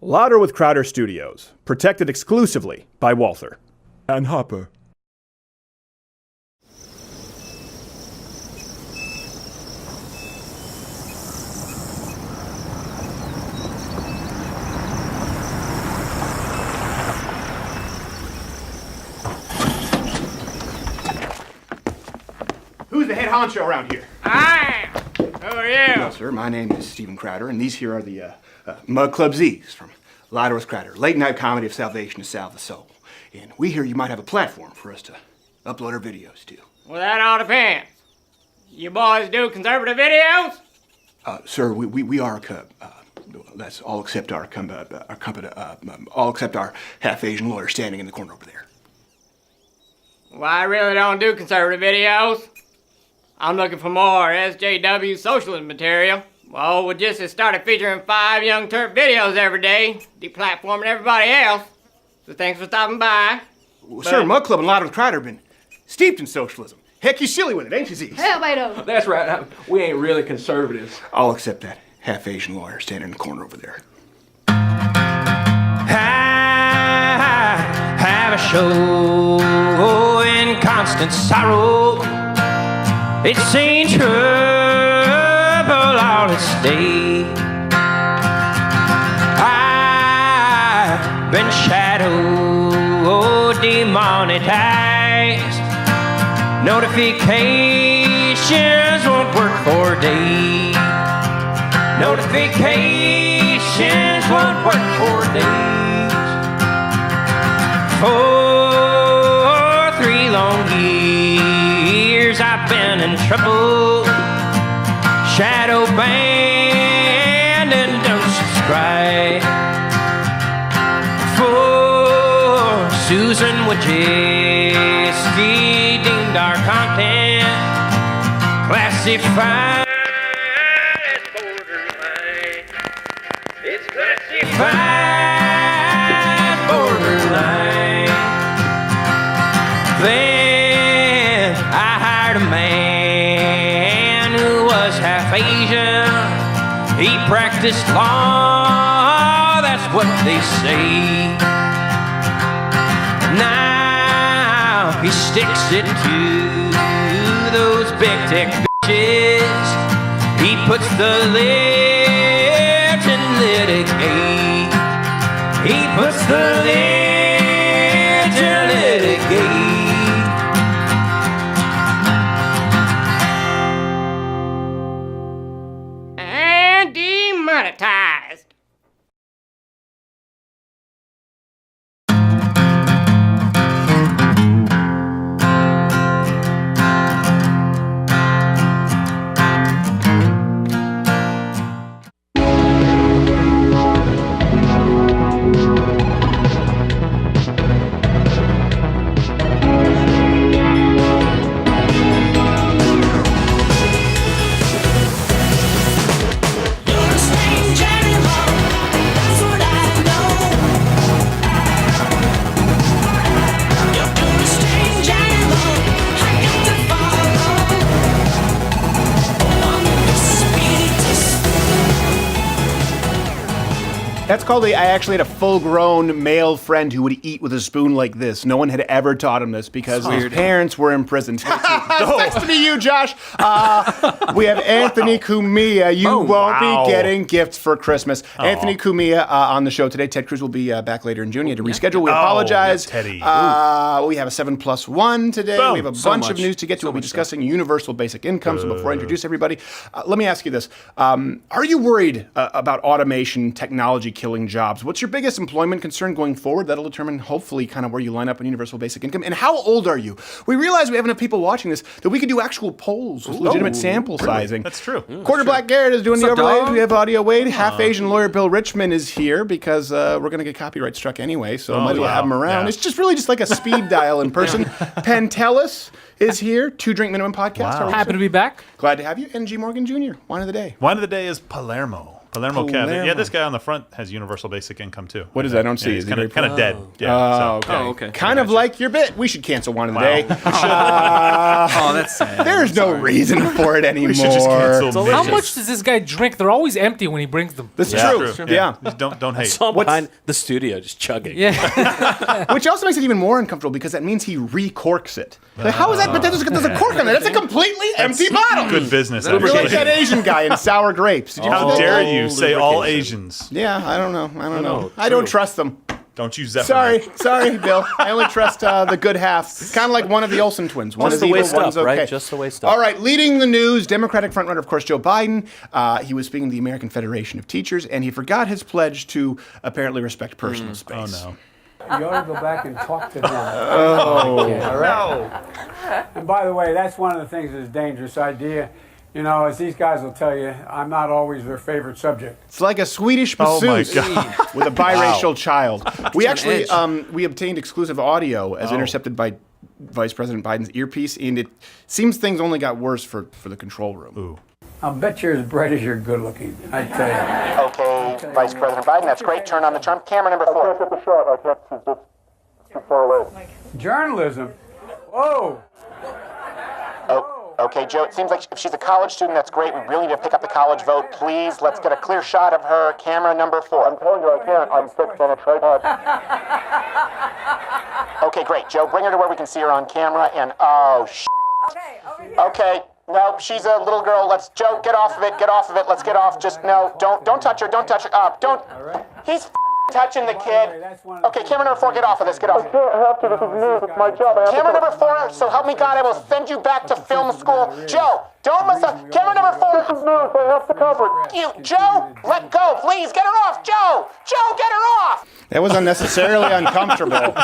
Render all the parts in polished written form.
Louder with Crowder Studios, protected exclusively by Walther. And Hopper. Who's the head honcho around here? I am. Who are you? Well, sir, my name is StevenCrowder, and these here are the Mug Club Z's from Louder with Crowder, late night comedy of salvation to salve the soul. And we hear you might have a platform for us to upload our videos to. Well, that all depends. You boys do conservative videos? Sir, we are a cub. That's all except our all except our half-Asian lawyer standing in the corner over there. Well, I really don't do conservative videos. I'm looking for more SJW socialist material. Well, we just started featuring 5 Young Turk videos every day, deplatforming everybody else. So thanks for stopping by. Well, sir, Mug Club and Louder with Crowder have been steeped in socialism. Heck, you silly with it, ain't you, Z's? Hell, Beto. That's right. We ain't really conservatives. All except that half-Asian lawyer standing in the corner over there. I have a show in constant sorrow. It's seen trouble all its day. I've been shadow demonetized. Notifications won't work for days. Notifications won't work for days. For 3 long years I've been in trouble. Shadow banned and don't subscribe. For Susan Wojcicki deemed our content classified as borderline. It's classified borderline. Then I hired a man who was half Asian. He practiced law, that's what they say. Now he sticks it to those big tech bitches. He puts the lips in litigate. He puts the lips in litigate. And demonetized. That's called I actually had a full-grown male friend who would eat with a spoon like this. No one had ever taught him this because his parents were imprisoned. Thanks to be you, Josh. We have Anthony Cumia. You won't be getting gifts for Christmas. Anthony Cumia on the show today. Ted Cruz will be back later in June. He had to reschedule. We apologize. Teddy. We have a 7+1 today. Boom. We have a bunch of news to get to. We'll be discussing universal basic income. So before I introduce everybody, let me ask you this. Are you worried about automation, technology killing jobs? What's your biggest employment concern going forward? That'll determine, hopefully, kind of where you line up in universal basic income. And how old are you? We realize we have enough people watching this that we could do actual polls with legitimate sample sizing. That's true. Quarter Black Garrett is doing the overlays. We have Audio Wade. Half-Asian lawyer Bill Richmond is here because we're going to get copyright struck anyway, so might as well have him around. Yeah. It's just really just like a speed dial in person. Pentelis is here, 2 Drink Minimum podcast. Happy to be back. Glad to have you. And G. Morgan Jr., wine of the day. Wine of the day is Palermo. Palermo Cabinet. Yeah, this guy on the front has universal basic income too. What is that? I don't see. He's Is he kind very of dead. Yeah. Okay. Kind of like your bit. We should cancel one today. That's sad. There's no reason for it anymore. We should just cancel. So how much does this guy drink? They're always empty when he brings them. That's true. Yeah. Just don't hate. Saw him behind the studio just chugging. Yeah. Which also makes it even more uncomfortable because that means he recorks it. Like, how is that? But there's a cork on it. That's a completely empty bottle. Good business. You're like actually. that Asian guy in sour grapes. Did you How see dare that? you say all Asians? Yeah, I don't know. I don't trust them. Don't you Zephaniah. Sorry, Bill. I only trust the good half. Kind of like one of the Olsen twins. One Just is the evil, waist one's up, okay. right? Just the waist up. All right, leading the news, Democratic frontrunner, of course, Joe Biden. He was speaking to the American Federation of Teachers, and he forgot his pledge to apparently respect personal space. Oh, no. You ought to go back and talk to them. Oh, No. And by the way, that's one of the things that's a dangerous idea. You know, as these guys will tell you, I'm not always their favorite subject. It's like a Swedish Oh, my masseuse God. with a biracial child. We actually edge. we obtained exclusive audio as intercepted by Vice President Biden's earpiece, and it seems things only got worse for the control room. Ooh. I'll bet you're as bright as you're good looking, I tell you. Okay, Vice President Biden, that's great. Turn on the charm. Camera number 4. I can't get the shot. I can't. She's just too far away. Journalism? Whoa! Okay, Joe, it seems like if she's a college student, that's great. We really need to pick up the college vote. Please, let's get a clear shot of her. Camera number 4. I'm telling you, I can't. I'm fixed on a tripod. Okay, great. Joe, bring her to where we can see her on camera. And, Okay, over here. Okay. No, she's a little girl. Joe, get off of it. Get off of it. Let's get off. Just, no, don't touch her. Don't touch her. Don't. He's touching the kid. Okay, camera number 4, get off of this. Get off. I can't have to. This is news. It's my job. Camera number 4, so help me God, I will send you back to film school. Joe, don't mess up. Camera number 4. This is news. I have to cover it. Joe, let go. Please, get her off. Joe, get her off. That was unnecessarily uncomfortable.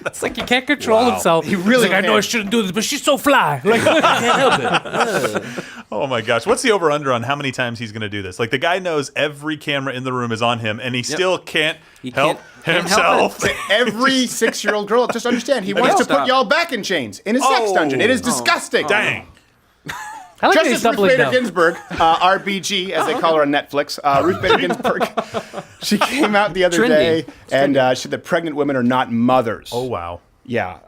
It's like he can't control himself. He really like, I know I shouldn't do this, but she's so fly. Like, I can't help it. Oh my gosh. What's the over-under on how many times he's going to do this? Like, the guy knows every camera in the room is on him, and he still can't help himself. Every 6-year-old girl, just understand, he wants to put y'all back in chains in a sex dungeon. It is disgusting. Dang. I like Justice Ruth Bader Ginsburg, RBG, as they call her on Netflix, Ruth Bader Ginsburg, she came out the other day and said that pregnant women are not mothers. Oh, wow. Yeah.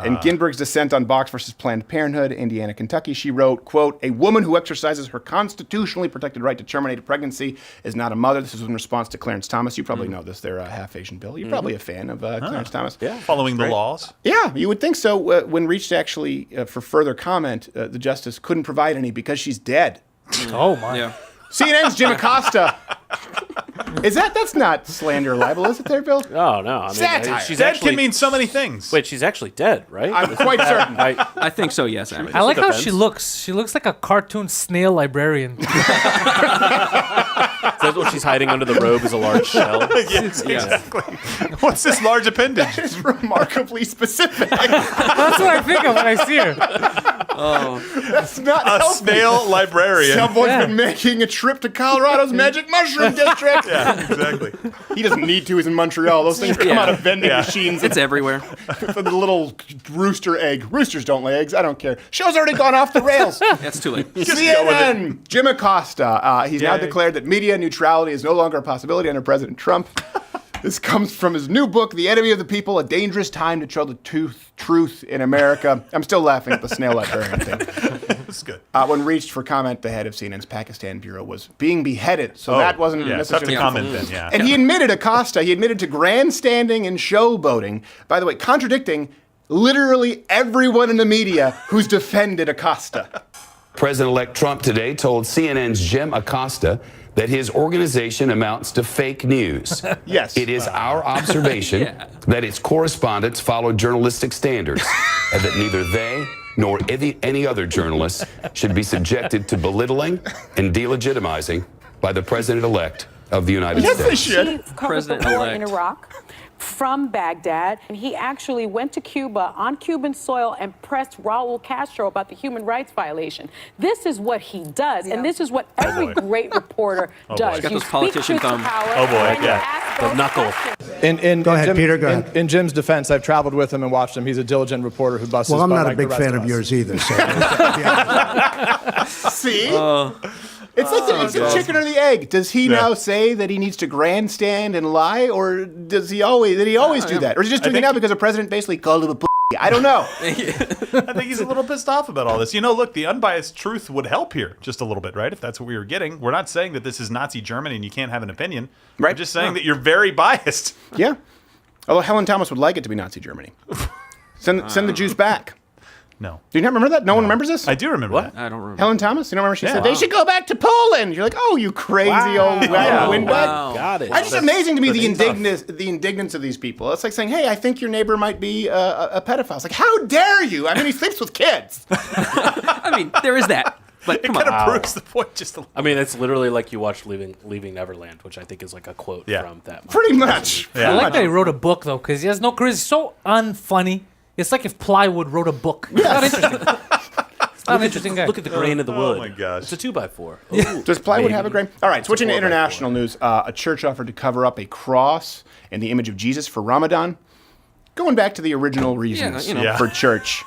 In Ginsburg's dissent on Box versus Planned Parenthood, Indiana, Kentucky, she wrote, quote, "A woman who exercises her constitutionally protected right to terminate a pregnancy is not a mother." This is in response to Clarence Thomas. You probably know this. They're a half-Asian bill. You're probably a fan of Clarence Thomas. Yeah. Following the laws. Yeah, you would think so. When reached actually for further comment, the justice couldn't provide any because she's dead. Oh, my. Yeah. CNN's Jim Acosta. That's not slander or libel, is it there, Bill? Oh, no. I mean, Satire. she's Dead actually, can mean so many things. Wait, she's actually dead, right? I'm quite certain. I think so, yes. Emmett. I like how defense. she looks. She looks like a cartoon snail librarian. That's what she's hiding under the robe is a large shell. Yes, exactly. What's this large appendage? It's remarkably specific. That's what I think of when I see her. That's not A healthy. snail librarian. Someone's been making a trip to Colorado's Magic Mushroom District. Yeah, exactly. He doesn't need to. He's in Montreal. Those things come out of vending machines. It's everywhere. For the little rooster egg. Roosters don't lay eggs. I don't care. Show's already gone off the rails. That's too late. CNN. Jim Acosta. He's now Yay. declared that media neutrality is no longer a possibility under President Trump. This comes from his new book, The Enemy of the People, A Dangerous Time to Tell the Truth in America. I'm still laughing at the snail librarian thing. That's good. When reached for comment, the head of CNN's Pakistan bureau was being beheaded, so that wasn't tough necessarily to comment then, yeah. And he admitted, Acosta, he admitted to grandstanding and showboating, by the way, contradicting literally everyone in the media who's defended Acosta. President-elect Trump today told CNN's Jim Acosta that his organization amounts to fake news. Yes. It is our observation that its correspondents follow journalistic standards and that neither they nor any other journalists should be subjected to belittling and delegitimizing by the president-elect of the United States. He covered the war President-elect. in Iraq from Baghdad, and he actually went to Cuba on Cuban soil and pressed Raul Castro about the human rights violation. This is what he does, and this is what every great reporter does. Got You those speak politician truth to thumb. power, Oh, boy, and you yeah. ask The those knuckle. questions. Go ahead, Peter, go ahead. In Jim's defense, I've traveled with him and watched him. He's a diligent reporter who busts his butt. Well, I'm not a like the big rest fan of of us. yours either. So See? It's like it's the chicken or the egg. Does he now say that he needs to grandstand and lie, or did he always do that? Or is he just doing it now because the president basically called him a I don't know. I think he's a little pissed off about all this. Look, the unbiased truth would help here just a little bit, right? If that's what we were getting. We're not saying that this is Nazi Germany and you can't have an opinion. Right. We're just saying that you're very biased. Yeah. Although Helen Thomas would like it to be Nazi Germany. Send the Jews back. No. Do you not remember that? No one remembers this? I do remember that. I don't remember. Helen Thomas? You don't remember? She said, they should go back to Poland. You're like, oh, you crazy old windbag. Wow. Got it. It's just amazing to me the indignance of these people. It's like saying, hey, I think your neighbor might be a pedophile. It's like, how dare you? I mean, he sleeps with kids. I mean, there is that. But it kind of proves the point just a little. I mean, it's literally like you watch Leaving Neverland, which I think is like a quote from that. Pretty much. I like that he wrote a book, though, because he has no charisma. He's so unfunny. It's like if Plywood wrote a book. It's not interesting. It's not an interesting guy. Look at the grain of the wood. Oh, my gosh. It's a 2x4. Ooh, does plywood have a grain? All right, switching to international news. A church offered to cover up a cross and the image of Jesus for Ramadan. Going back to the original reasons for church.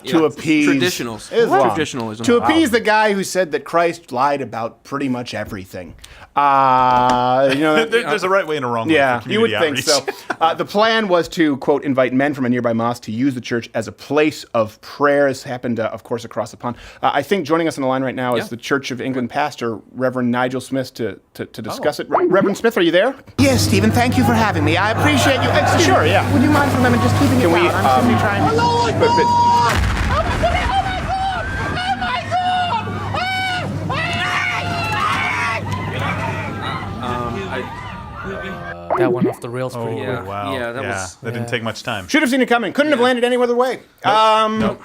To appease Traditionalism. To appease the guy who said that Christ lied about pretty much everything. There's a right way and a wrong way. Yeah, for you would community think outreach. so. The plan was to, quote, invite men from a nearby mosque to use the church as a place of prayer. This happened, of course, across the pond. I think joining us on the line right now is the Church of England pastor, Reverend Nigel Smith, to discuss it. Reverend Smith, are you there? Yes, Stephen, thank you for having me. I appreciate you. Sure, yeah. Would you mind for a moment just keeping it down? I'm simply trying to... That went off the rails pretty quick. Wow. Yeah, that didn't take much time. Should have seen it coming. Couldn't have landed any other way. Nope.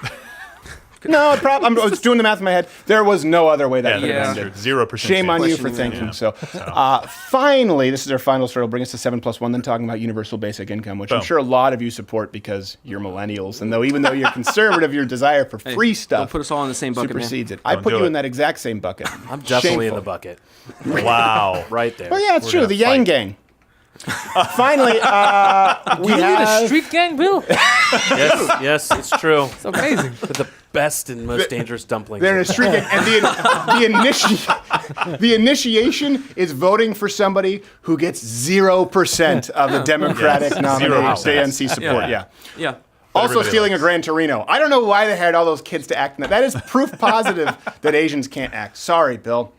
No, I was doing the math in my head. There was no other way that could have ended. 0%. Shame on you for thinking so. Finally, this is our final story. It'll bring us to 7+1, then talking about universal basic income, which I'm sure a lot of you support because you're millennials. And even though you're conservative, your desire for free stuff don't put us all in the same bucket, supersedes man. it. I put you in that exact same bucket. I'm definitely in Shameful. the bucket. Wow. Right there. Well, yeah, it's true. The Yang Gang. Finally, we You lead a have... street gang, Bill? Yes, it's true. It's amazing. But the best and most dangerous dumplings. They're in a street gang, and the initiation is voting for somebody who gets 0% of the Democratic nominated ANC support. Yeah. Also stealing a Gran Torino. I don't know why they hired all those kids to act in that. That is proof positive that Asians can't act. Sorry, Bill.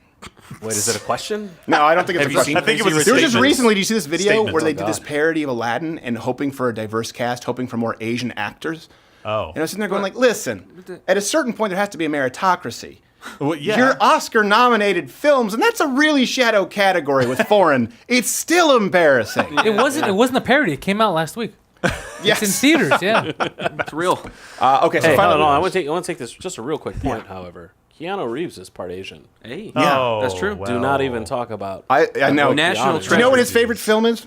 Wait, is it a question? No, I don't think it's Have a you question. seen I think it was a There was just statement. recently, do you see this video Statement. where they Oh, did this parody of Aladdin and hoping for a diverse cast, hoping for more Asian actors? Oh. And I was sitting there going like, listen, at a certain point there has to be a meritocracy. Well, yeah. You're Oscar-nominated films, and that's a really shadow category with foreign. It's still embarrassing. It wasn't a parody. It came out last week. Yes. It's in theaters, yeah. It's real. Okay, so Hey, finally, hold on. I want to take this just a real quick point, however. Keanu Reeves is part Asian. Hey. Yeah. That's true. Well. Do not even talk about I know. National Do you know what his favorite film is?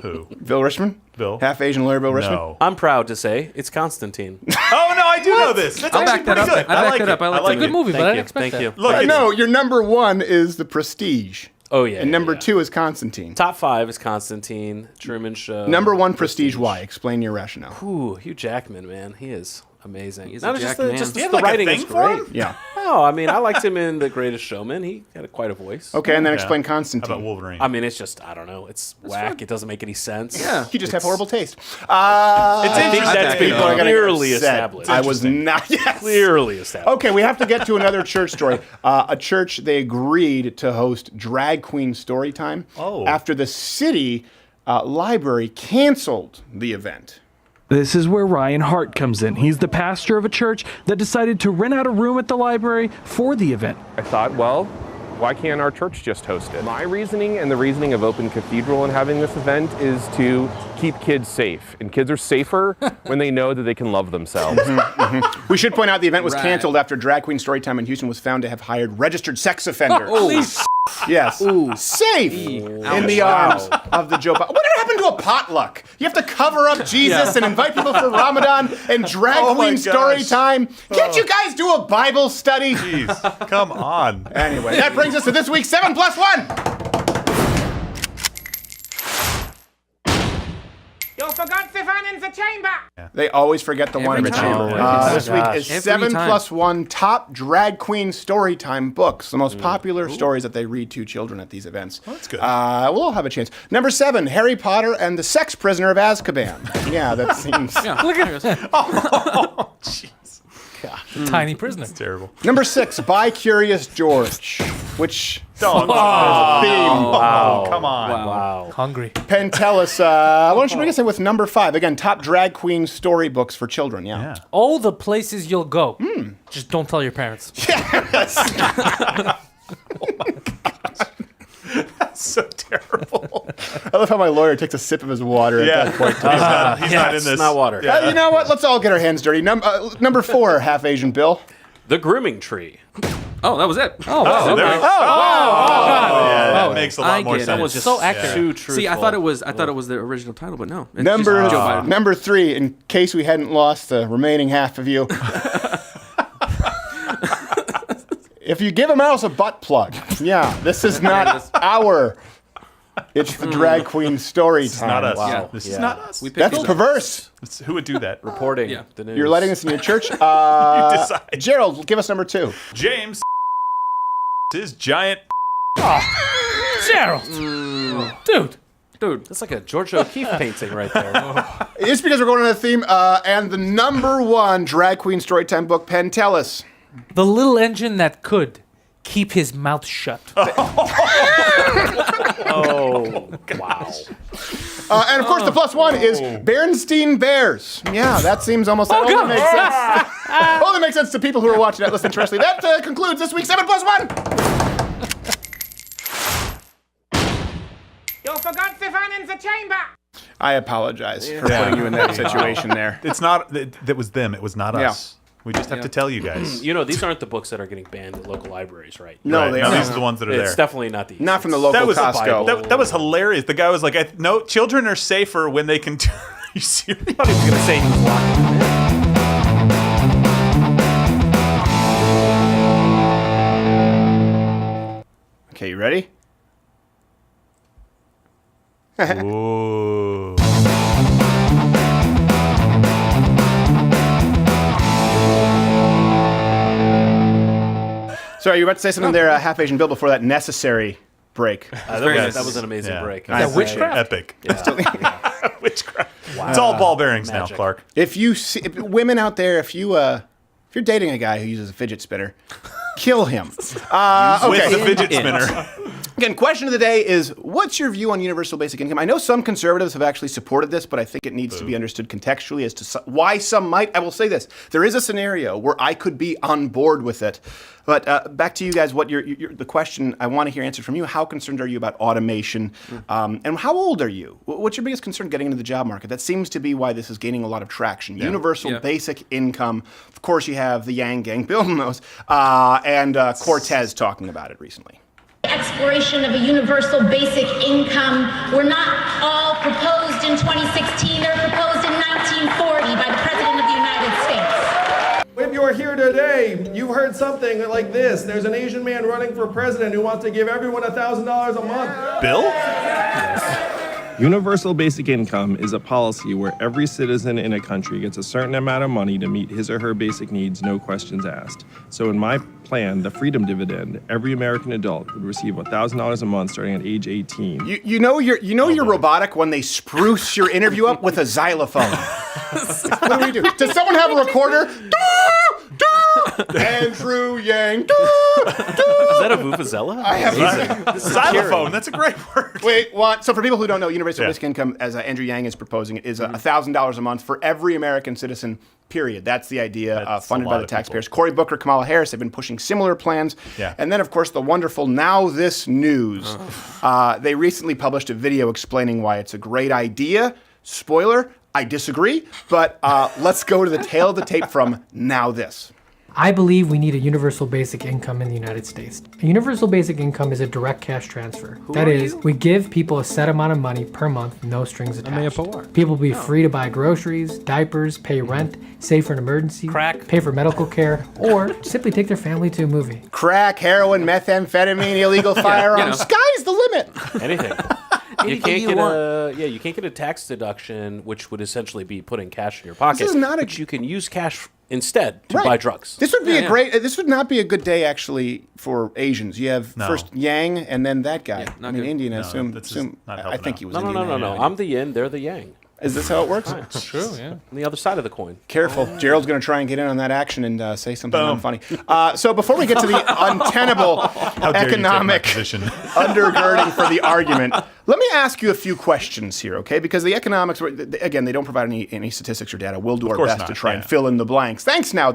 Who? Bill Richmond? Bill? Half Asian lawyer Bill Richmond? No. I'm proud to say it's Constantine. Oh, no, I do know this. That's I'll actually back that pretty up. good. I back like that it. up. I like like It's a good it. movie, but I Thank didn't you. expect Thank that. you. Look, No, your number one is The Prestige. Oh, yeah. And number yeah. two is Constantine. Top 5 is Constantine, Truman Show. Number one, Prestige. Why? Explain your rationale. Ooh, Hugh Jackman, man. He is amazing. He's Not a just Jack the, man. just Do you have, the like, a writing thing is for great. him? Yeah. No, I mean, I liked him in The Greatest Showman. He had quite a voice. Okay, and then Yeah. explain How about Constantine. Wolverine? I mean, it's just, I don't know. It's whack. It doesn't make any sense. Yeah. You just have horrible taste. I think interesting. that's I been people are gonna get clearly upset. established. I was not. Yes. Clearly established. Okay, we have to get to another church story. A church, they agreed to host drag queen story time after the city library canceled the event. This is where Ryan Hart comes in. He's the pastor of a church that decided to rent out a room at the library for the event. I thought, well, why can't our church just host it? My reasoning and the reasoning of Open Cathedral and having this event is to keep kids safe. And kids are safer when they know that they can love themselves. We should point out the event was canceled after drag queen storytime in Houston was found to have hired registered sex offenders. Yes. Safe in the arms of the Joe Biden. Whatever happened to a potluck? You have to cover up Jesus and invite people for Ramadan and drag queen story time. Can't you guys do a Bible study? Jeez, come on. Anyway, that brings us to this week's 7+1. Yo, forgot Stefan in the chamber. They always forget the one in the chamber. This week is 7+1 top drag queen storytime books, the most popular stories that they read to children at these events. Well, that's good. We'll all have a chance. Number 7, Harry Potter and the Sex Prisoner of Azkaban. Yeah, that seems... Look at this. Oh, jeez. Tiny prisoner. That's terrible. Number 6, By Curious George, which... Dog. Wow. Come on. Wow. Hungry. Pentellus, why don't you bring us in with number 5? Again, top drag queen storybooks for children, yeah. All the places you'll go. Just don't tell your parents. Yes. Oh my gosh. That's so terrible. I love how my lawyer takes a sip of his water at that point. He's not in this. It's not water. You know what? Let's all get our hands dirty. Number 4, Half Asian Bill. The Grooming Tree. Oh, that was it. Yeah, that makes a lot more sense. That was just so accurate. Too truthful. See, I thought it was the original title, but no. It's Number just Joe Biden. number 3, in case we hadn't lost the remaining half of you. If you give a mouse a butt plug, this is not our. It's the drag queen story This is not us. Wow. Yeah. This is not us. That's perverse. Who would do that? Reporting the news. You're letting us in your church. You decide. Gerald, give us number 2. James his giant. Gerald. Dude. That's like a George O'Keeffe painting right there. It's because we're going on a theme. And the number 1 drag queen storytime book, Pentellus. The little engine that could keep his mouth shut. Oh, wow. And of course, the +1 is Bernstein Bears. Yeah, that seems almost only makes sense. Only makes sense to people who are watching that listening terrestrially. That concludes this week's 7+1. You forgot Stefan in the chamber. I apologize for putting you in that situation there. It's not. That was them. It was not us. We just have to tell you guys. You know, these aren't the books that are getting banned at local libraries, right? No, they aren't. These are the ones that are there. It's definitely not these. Not from the local Costco. That was hilarious. The guy was like, "No, children are safer when they can." Are you serious? I thought he was going to say he was locked in. Okay, you ready? Ooh. Sorry, you were about to say something there, Half Asian Bill, before that necessary break. That was an amazing break. Is that witchcraft? Epic. Witchcraft. Wow. It's all ball bearings now, Clark. If you see women out there, if you're dating a guy who uses a fidget spinner, kill him. With the fidget spinner. Again, question of the day is, what's your view on universal basic income? I know some conservatives have actually supported this, but I think it needs to be understood contextually as to why some might. I will say this. There is a scenario where I could be on board with it. But back to you guys, what the question I want to hear answered from you. How concerned are you about automation? And how old are you? What's your biggest concern getting into the job market? That seems to be why this is gaining a lot of traction. Universal basic income. Of course, you have the Yang Gang building those, and Cortez talking about it recently. Exploration of a universal basic income were not all proposed in 2016. They were proposed in 1940 by the President of the United States. If you're here today, you've heard something like this. There's an Asian man running for president who wants to give everyone $1,000 a month. Bill? Yes. Universal basic income is a policy where every citizen in a country gets a certain amount of money to meet his or her basic needs, no questions asked. So in my plan, the freedom dividend, every American adult would receive $1,000 a month starting at age 18. You know you're robotic when they spruce your interview up with a xylophone. What do we do? Does someone have a recorder? Andrew Yang. Is that a vuvuzela? I have xylophone. That's a great word. Wait, what? So for people who don't know, universal basic income, as Andrew Yang is proposing, is $1,000 a month for every American citizen. Period. That's the idea, funded by the taxpayers. Cory Booker, Kamala Harris have been pushing similar plans. Yeah. And then, of course, the wonderful Now This News. They recently published a video explaining why it's a great idea. Spoiler, I disagree. But let's go to the tail of the tape from Now This. I believe we need a universal basic income in the United States. A universal basic income is a direct cash transfer. That is, we give people a set amount of money per month, no strings attached. People will be free to buy groceries, diapers, pay rent, save for an emergency, pay for medical care, or simply take their family to a movie. Crack, heroin, methamphetamine, illegal firearms. Sky's the limit. Anything. You can't get you can't get a tax deduction, which would essentially be putting cash in your pocket. This is not but you can use cash instead to buy drugs. This would be This would not be a good day actually for Asians. You have first Yang and then that guy. I mean, Indian. I assume. I think he was. No. I'm the yin. They're the yang. Is this how it works? It's true. Yeah. On the other side of the coin. Careful. Gerald's going to try and get in on that action and say something unfunny. So before we get to the untenable economic undergirding for the argument, let me ask you a few questions here, okay? Because the economics, again, they don't provide any statistics or data. We'll do our best to try and fill in the blanks. Thanks now,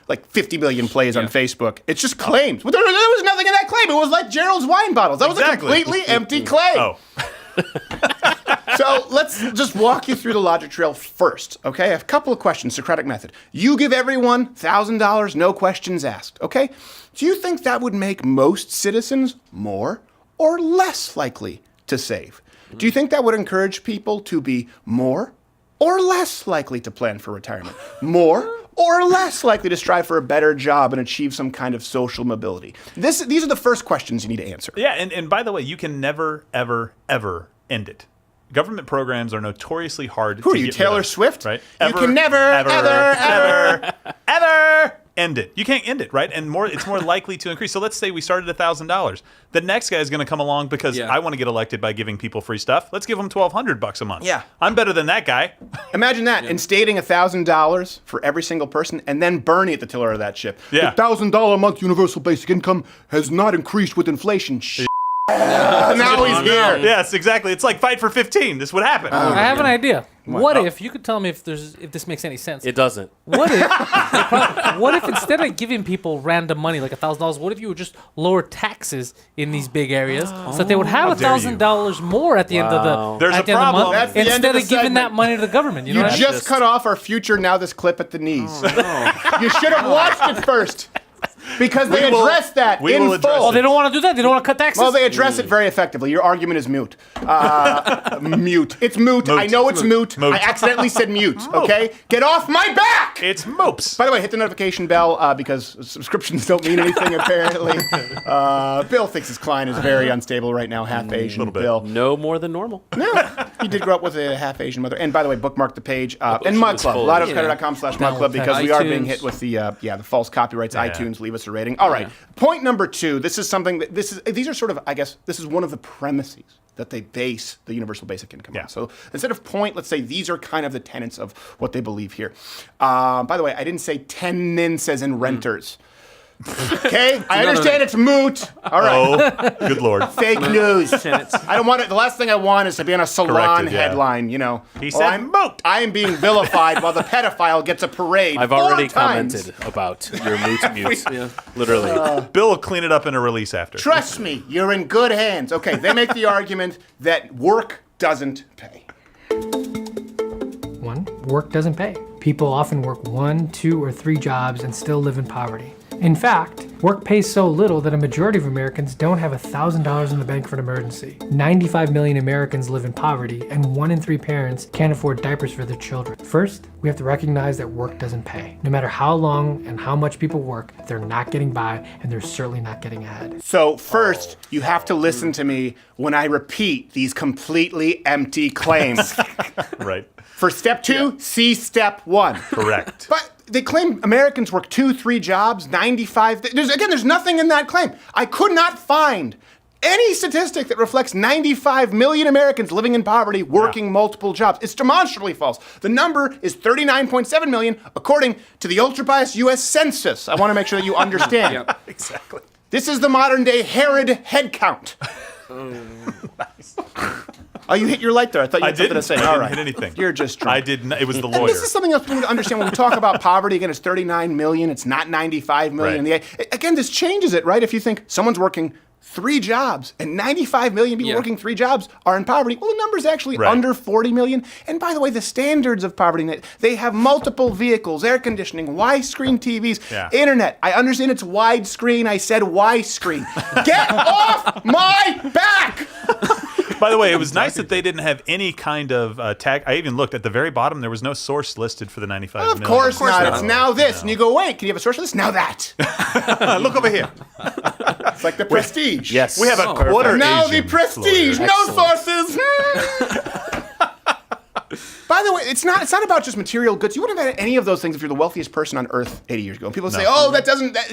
like 50 million plays on Facebook. It's just claims. There was nothing in that claim. It was like Gerald's wine bottles. That was a completely empty claim. Oh. So let's just walk you through the logic trail first, okay? I have a couple of questions, Socratic method. You give everyone $1,000, no questions asked, okay? Do you think that would make most citizens more or less likely to save? Do you think that would encourage people to be more or less likely to plan for retirement? More or less likely to strive for a better job and achieve some kind of social mobility? These are the first questions you need to answer. Yeah, and by the way, you can never, ever, ever end it. Government programs are notoriously hard to get rid of. Who are you, Taylor Swift? Right? You can never, ever end it. You can't end it, right? And it's more likely to increase. So let's say we started at $1,000. The next guy is going to come along because I want to get elected by giving people free stuff. Let's give them $1,200 a month. Yeah. I'm better than that guy. Imagine that, instating $1,000 for every single person and then Bernie at the tiller of that ship. Yeah. The $1,000 a month universal basic income has not increased with inflation. Now he's here. Yes, exactly. It's like fight for 15. This would happen. I have an idea. What if you could tell me if this makes any sense? It doesn't. What if instead of giving people random money like $1,000, what if you would just lower taxes in these big areas so that they would have $1,000 more at the end of the There's a problem. That's the instead end of the giving segment. that money to the government? You know what I mean? just cut off our future now this clip at the knees. You should have watched it first. Because they address that in full. Oh, they don't want to do that? They don't want to cut taxes? Well, they address it very effectively. Your argument is moot. Mute. It's moot. I know it's moot. I accidentally said mute, okay? Get off my back! It's moops. By the way, hit the notification bell because subscriptions don't mean anything, apparently. Bill thinks his client is very unstable right now, half Asian. Bill. No more than normal. No. He did grow up with a half Asian mother. And by the way, bookmark the page. And Mug Club. LiveOutScrowder.com/Mug Club because we are being hit with the false copyrights. iTunes, leave us a rating. All right. Point number 2. This is something that these are sort of, I guess, this is one of the premises that they base the universal basic income on. So instead of point, let's say these are kind of the tenets of what they believe here. By the way, I didn't say tenants in renters. Okay, I understand it's moot. All right. Oh, good Lord. Fake news. I don't want it. The last thing I want is to be on a salon headline. You know. He said moot. I am being vilified while the pedophile gets a parade. I've already commented about your moot. Literally. Bill will clean it up in a release after. Trust me, you're in good hands. Okay, they make the argument that work doesn't pay. One, work doesn't pay. People often work 1, 2, or 3 jobs and still live in poverty. In fact, work pays so little that a majority of Americans don't have $1,000 in the bank for an emergency. 95 million Americans live in poverty, and 1 in 3 parents can't afford diapers for their children. First, we have to recognize that work doesn't pay. No matter how long and how much people work, they're not getting by, and they're certainly not getting ahead. So first, you have to listen to me when I repeat these completely empty claims. Right. For step 2, see step 1. Correct. But they claim Americans work 2, 3 jobs, 95. There's nothing in that claim. I could not find any statistic that reflects 95 million Americans living in poverty working multiple jobs. It's demonstrably false. The number is 39.7 million, according to the ultra-biased U.S. Census. I want to make sure that you understand. Exactly. This is the modern-day Herod head count. Nice. Oh, you hit your light there. I thought you had something to say. I All didn't right. hit anything. You're just drunk. I did. It was the And lawyer. this is something else we need to understand when we talk about poverty. Again, it's 39 million. It's not 95 million. Right. Again, this changes it, right? If you think someone's working 3 jobs and 95 million people working 3 jobs are in poverty, well, the number's actually under 40 million. And by the way, the standards of poverty, they have multiple vehicles, air conditioning, widescreen TVs, internet. I understand it's widescreen. I said widescreen. Get off my back! By the way, it was nice that they didn't have any kind of tag. I even looked at the very bottom. There was no source listed for the 95 million. Of course not. It's now this. And you go, wait, can you have a source for this? Now that. Look over here. It's like the Prestige. Yes. We have a quarter Now Asian the Prestige. lawyer. No sources. By the way, it's not about just material goods. You wouldn't have had any of those things if you're the wealthiest person on Earth 80 years ago. And people say, oh,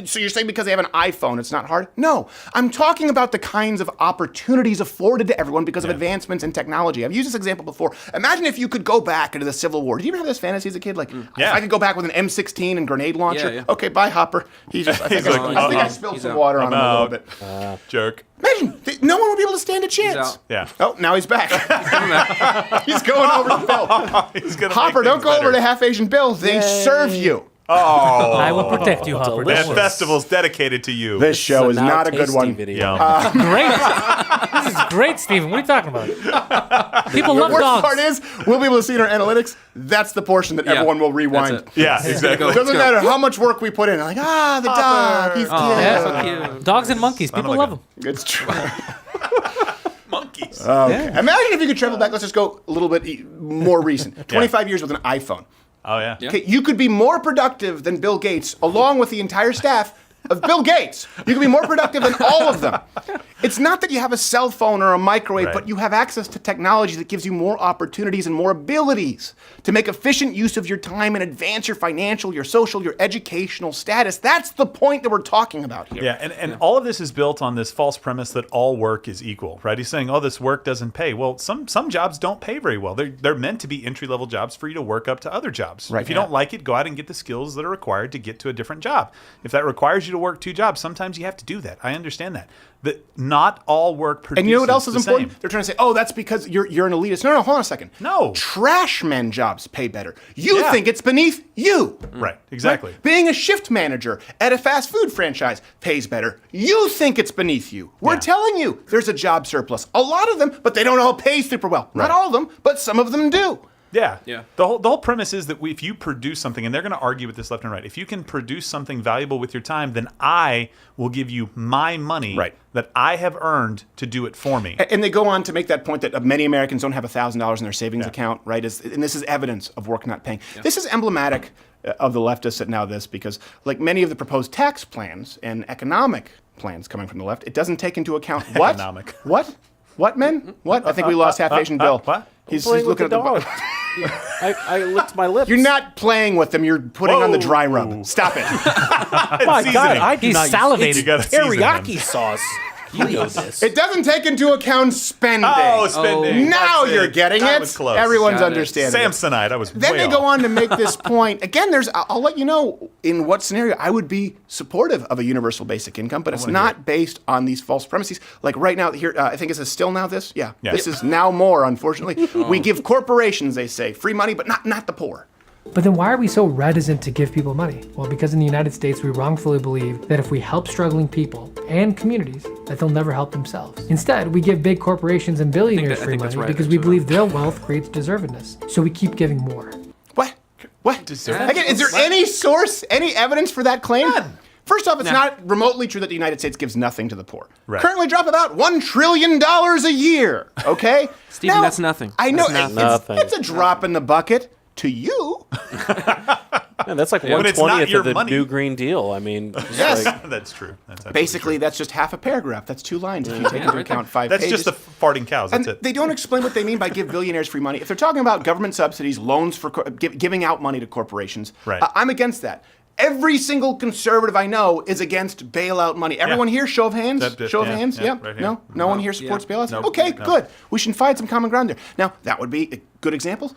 so you're saying because they have an iPhone, it's not hard? No. I'm talking about the kinds of opportunities afforded to everyone because of advancements in technology. I've used this example before. Imagine if you could go back into the Civil War. Did you ever have this fantasy as a kid? Like, if I could go back with an M16 and grenade launcher? Yeah. Okay, bye, Hopper. I think I spilled some water on him a little bit. Jerk. Imagine, no one would be able to stand a chance. Yeah. Oh, now he's back. He's going over to Bill. Hopper, don't go over to Half Asian Bill. They serve you. Oh. I will protect you, Hopper. That festival's dedicated to you. This show is not a good one. Video. Great. This is great, Steven. What are you talking about? People love The worst dogs. part is, we'll be able to see in our analytics, that's the portion that everyone will rewind. Yeah, exactly. It doesn't matter how much work we put in. Like, the dog, he's cute. Yeah, so cute. Dogs and monkeys. People love them. It's true. Monkeys. Okay. Imagine if you could travel back. Let's just go a little bit more recent. 25 years with an iPhone. Oh, yeah. Okay, you could be more productive than Bill Gates, along with the entire staff of Bill Gates. You could be more productive than all of them. It's not that you have a cell phone or a microwave, but you have access to technology that gives you more opportunities and more abilities to make efficient use of your time and advance your financial, your social, your educational status. That's the point that we're talking about here. Yeah, and all of this is built on this false premise that all work is equal, right? He's saying, oh, this work doesn't pay. Well, some jobs don't pay very well. They're meant to be entry-level jobs for you to work up to other jobs. Right. If you don't like it, go out and get the skills that are required to get to a different job. If that requires you to work 2 jobs, sometimes you have to do that. I understand that. That not all work produces And you know what else is the important? same. They're trying to say, oh, that's because you're an elitist. No, hold on a second. No. Trashmen jobs pay better. You think it's beneath you. Right, exactly. Right? Being a shift manager at a fast food franchise pays better. You think it's beneath you. We're telling you there's a job surplus. A lot of them, but they don't all pay super well. Not all of them, but some of them do. Yeah. The whole premise is that if you produce something, and they're going to argue with this left and right, if you can produce something valuable with your time, then I will give you my money that I have earned to do it for me. And they go on to make that point that many Americans don't have $1,000 in their savings account, right? And this is evidence of work not paying. This is emblematic of the leftists at Now This, because like many of the proposed tax plans and economic plans coming from the left, it doesn't take into account what? Economic. What, men? What? I think we lost Half Asian Bill. What? He's looking at the dog. I licked my lips. You're not playing with them. You're putting on the dry rub. Stop it. My God, I do not salivating. use teriyaki sauce. You know this. It doesn't take into account spending. Oh, spending. Now That's you're it. getting That it. was close. Everyone's Got it. understanding. Samsonite. I was Then way they go off. on to make this point. Again, I'll let you know in what scenario I would be supportive of a universal basic income, but it's not based on these false premises. Like right now, here, I think it's still Now This. Yeah. This is now more, unfortunately. We give corporations, they say, free money, but not the poor. But then why are we so reticent to give people money? Well, because in the United States, we wrongfully believe that if we help struggling people and communities, that they'll never help themselves. Instead, we give big corporations and billionaires free money because we believe their wealth creates deservedness. So we keep giving more. What? Again, is there any source, any evidence for that claim? None. First off, it's not remotely true that the United States gives nothing to the poor. Right. Currently drop about $1 trillion a year, okay? Steven, that's nothing. I know, That's nothing. it's a drop in the bucket to you. Yeah, that's like When it's not 1/20th your of the money. New Green Deal. I mean, Yes. That's true. That's absolutely Basically, that's just half a paragraph. That's 2 lines if you take into account 5 That's pages. just the farting cows. That's And it. they don't explain what they mean by give billionaires free money. If they're talking about government subsidies, loans for giving out money to corporations, Right. I'm against that. Every single conservative I know is against bailout money. Everyone here, show of hands? Show of hands? yeah, Yep. right here. No? No one here supports bailouts? Nope. Okay, No. good. We should find some common ground there. Now, that would be a good example.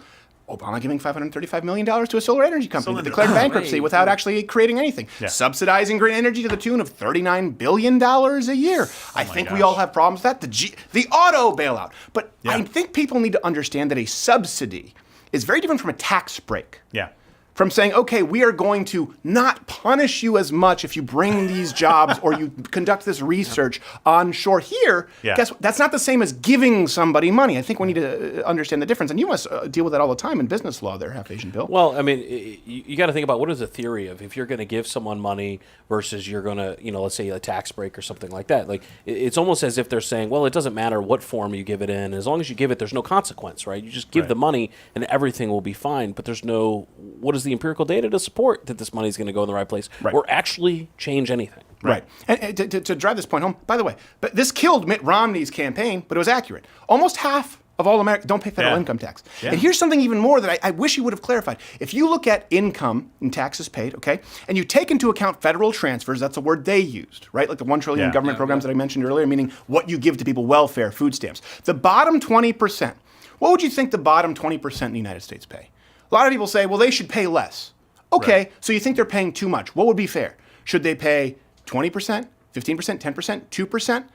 Obama giving $535 million to a solar energy company that declared bankruptcy without actually creating anything. Subsidizing green energy to the tune of $39 billion a year. I think we all have problems with that. The auto bailout. But I think people need to understand that a subsidy is very different from a tax break. Yeah. From saying, okay, we are going to not punish you as much if you bring these jobs or you conduct this research onshore here. Guess what? That's not the same as giving somebody money. I think we need to understand the difference. And you must deal with that all the time in business law there, Half Asian Bill. Well, I mean, you got to think about what is the theory of if you're going to give someone money versus you're going to, let's say a tax break or something like that. Like, it's almost as if they're saying, well, it doesn't matter what form you give it in. As long as you give it, there's no consequence, right? You just give the money and everything will be fine. But there's no, what is the empirical data to support that this money is going to go in the right place or actually change anything? Right. And to drive this point home, by the way, but this killed Mitt Romney's campaign, but it was accurate. Almost half of all Americans don't pay federal income tax. Yeah. And here's something even more that I wish you would have clarified. If you look at income and taxes paid, okay, and you take into account federal transfers, that's a word they used, right? Like the $1 trillion government programs that I mentioned earlier, meaning what you give to people, welfare, food stamps. The bottom 20%, what would you think the bottom 20% in the United States pay? A lot of people say, well, they should pay less. Okay, so you think they're paying too much. What would be fair? Should they pay 20%, 15%, 10%, 2%?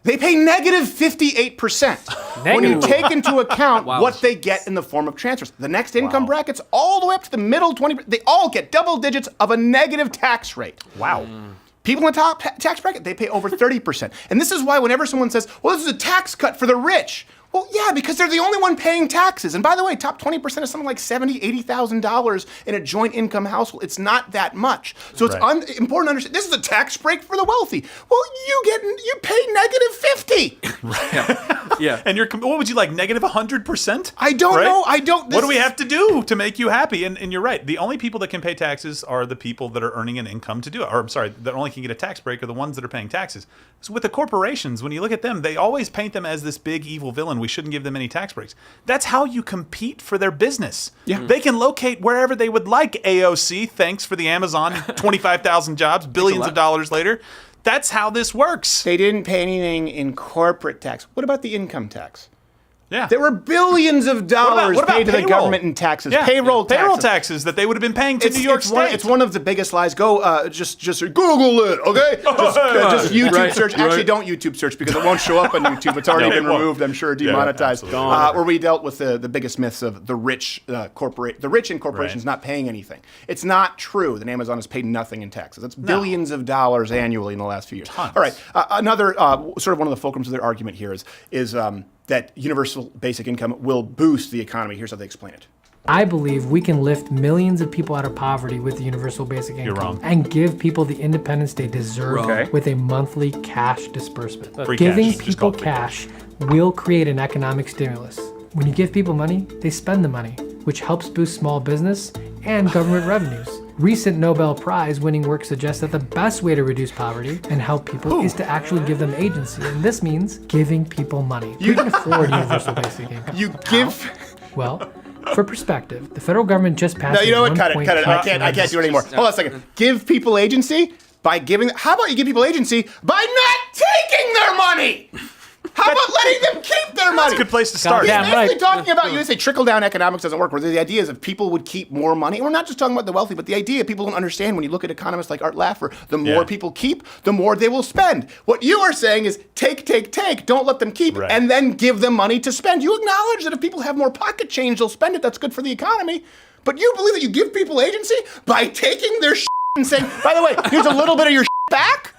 They pay negative 58% when you take into account what they get in the form of transfers. The next income brackets, all the way up to the middle 20%, they all get double digits of a negative tax rate. Wow. People in the top tax bracket, they pay over 30%. And this is why whenever someone says, well, this is a tax cut for the rich. Well, yeah, because they're the only one paying taxes. And by the way, top 20% is something like $70,000, $80,000 in a joint income household. It's not that much. So it's important to understand, this is a tax break for the wealthy. Well, you pay negative 50. Yeah. And what would you like, negative 100%? I don't know. What do we have to do to make you happy? And you're right. The only people that can pay taxes are the people that are earning an income to do it. Or I'm sorry, that only can get a tax break are the ones that are paying taxes. So with the corporations, when you look at them, they always paint them as this big evil villain. We shouldn't give them any tax breaks. That's how you compete for their business. Yeah. They can locate wherever they would like. AOC, thanks for the Amazon, 25,000 jobs, billions of dollars later. That's how this works. They didn't pay anything in corporate tax. What about the income tax? Yeah. There were billions of dollars what about paid to the government in taxes. Yeah. Payroll taxes that they would have been paying to New York State. It's one of the biggest lies. Go just Google it, okay? Just YouTube search. Actually, don't YouTube search because it won't show up on YouTube. It's already been removed, I'm sure, demonetized. Where we dealt with the biggest myths of the rich in corporations not paying anything. It's not true that Amazon has paid nothing in taxes. That's billions of dollars annually in the last few years. Tons. All right, another sort of one of the fulcrums of their argument here is that universal basic income will boost the economy. Here's how they explain it. I believe we can lift millions of people out of poverty with the universal basic income and give people the independence they deserve with a monthly cash disbursement. Giving people cash will create an economic stimulus. When you give people money, they spend the money, which helps boost small business and government revenues. Recent Nobel Prize winning work suggests that the best way to reduce poverty and help people is to actually give them agency, and this means giving people money. You can afford universal basic income. You give... Well, for perspective, the federal government just passed. No, you know what? Cut it. I can't do it anymore. Hold on a second. Give people agency by giving. How about you give people agency by not taking their money? How about letting them keep their money? That's a good place to start. He's basically talking about, you say trickle-down economics doesn't work, where the idea is if people would keep more money, and we're not just talking about the wealthy, but the idea people don't understand when you look at economists like Art Laffer, the more people keep, the more they will spend. What you are saying is take, don't let them keep, and then give them money to spend. You acknowledge that if people have more pocket change, they'll spend it, that's good for the economy, but you believe that you give people agency by taking their and saying, by the way, here's a little bit of your back?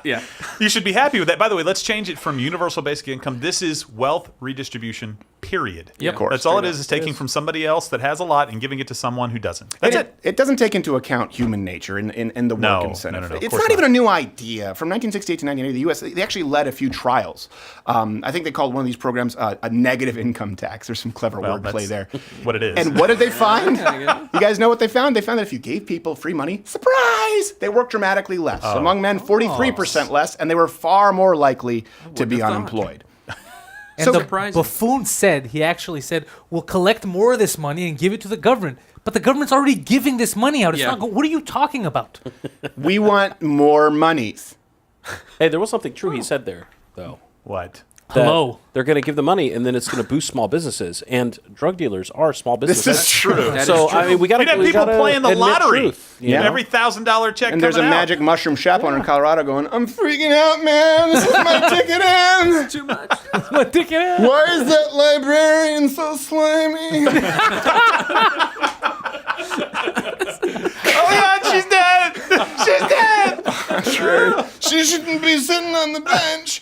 Yeah. You should be happy with that. By the way, let's change it from universal basic income. This is wealth redistribution, period. Yep. Of course. That's all it is taking from somebody else that has a lot and giving it to someone who doesn't. That's it. It doesn't take into account human nature in the work incentive. No, it's not even a new idea. From 1968 to 1980, the U.S., they actually led a few trials. I think they called one of these programs a negative income tax. There's some clever wordplay there. What it is. And what did they find? You guys know what they found? They found that if you gave people free money, surprise, they worked dramatically less. Among men, 43% less, and they were far more likely to be unemployed. And so the buffoon he actually said, we'll collect more of this money and give it to the government. But the government's already giving this money out. It's not what are you talking about? We want more monies. Hey, there was something true he said there, though. What? Hello. They're going to give the money, and then it's going to boost small businesses. And drug dealers are small businesses. This is true. So, I mean, we got to have people playing the lottery. Truth, every $1,000 check. And there's a magic mushroom shop owner in Colorado going, I'm freaking out, man. This is my ticket in. Too much. My ticket in. Why is that librarian so slimy? Oh, God, she's dead. She's dead. That's right. She shouldn't be sitting on the bench.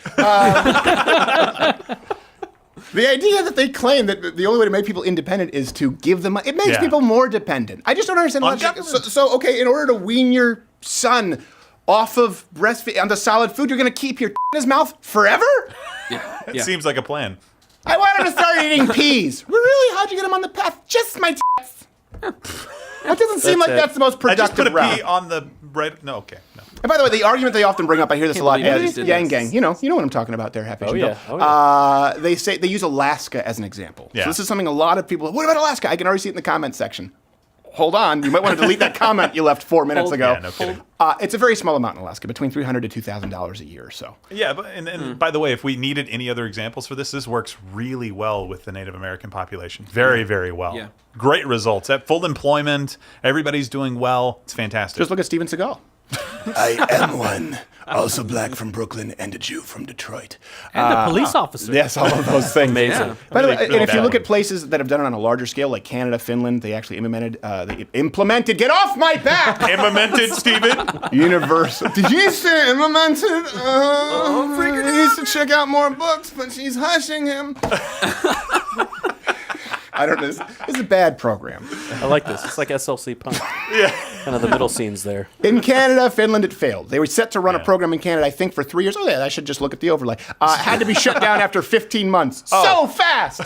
The idea that they claim that the only way to make people independent is to give them money, it makes people more dependent. I just don't understand logic. So, okay, in order to wean your son off of breastfeed onto solid food, you're going to keep your in his mouth forever? It seems like a plan. I want him to start eating peas. Really? How'd you get him on the path? Just my tits. That doesn't seem like that's the most productive I just put a route. pea on the right. No, okay. No. And by the way, the argument they often bring up, I hear this a lot, believe as you did Yang this. Gang. You know what I'm talking about there, Happy Oh, Bill. yeah. Oh, yeah. They say they use Alaska as an example. Yeah. So this is something a lot of people. What about Alaska? I can already see it in the comment section. Hold on, you might want to delete that comment you left 4 minutes ago. Yeah, no kidding. It's a very small amount in Alaska, between $300 to $2,000 a year or so. Yeah, but and by the way, if we needed any other examples for this works really well with the Native American population. Very, very well. Yeah. Great results. At full employment, everybody's doing well. It's fantastic. Just look at Steven Seagal. I am one, also black from Brooklyn and a Jew from Detroit. And a police officer. Yes, all of those things. Amazing. Yeah. By the way, Really and if you bad look one. at places that have done it on a larger scale, like Canada, Finland, they actually implemented, get off my back! Implemented, Steven. Universal. Did you say implemented? He needs to check out more books, but she's hushing him. I don't know. This is a bad program. I like this. It's like SLC Punk. Yeah. Kind of the middle scenes there. In Canada, Finland, it failed. They were set to run a program in Canada, I think, for 3 years. Oh, yeah, I should just look at the overlay. Had to be shut down after 15 months. So fast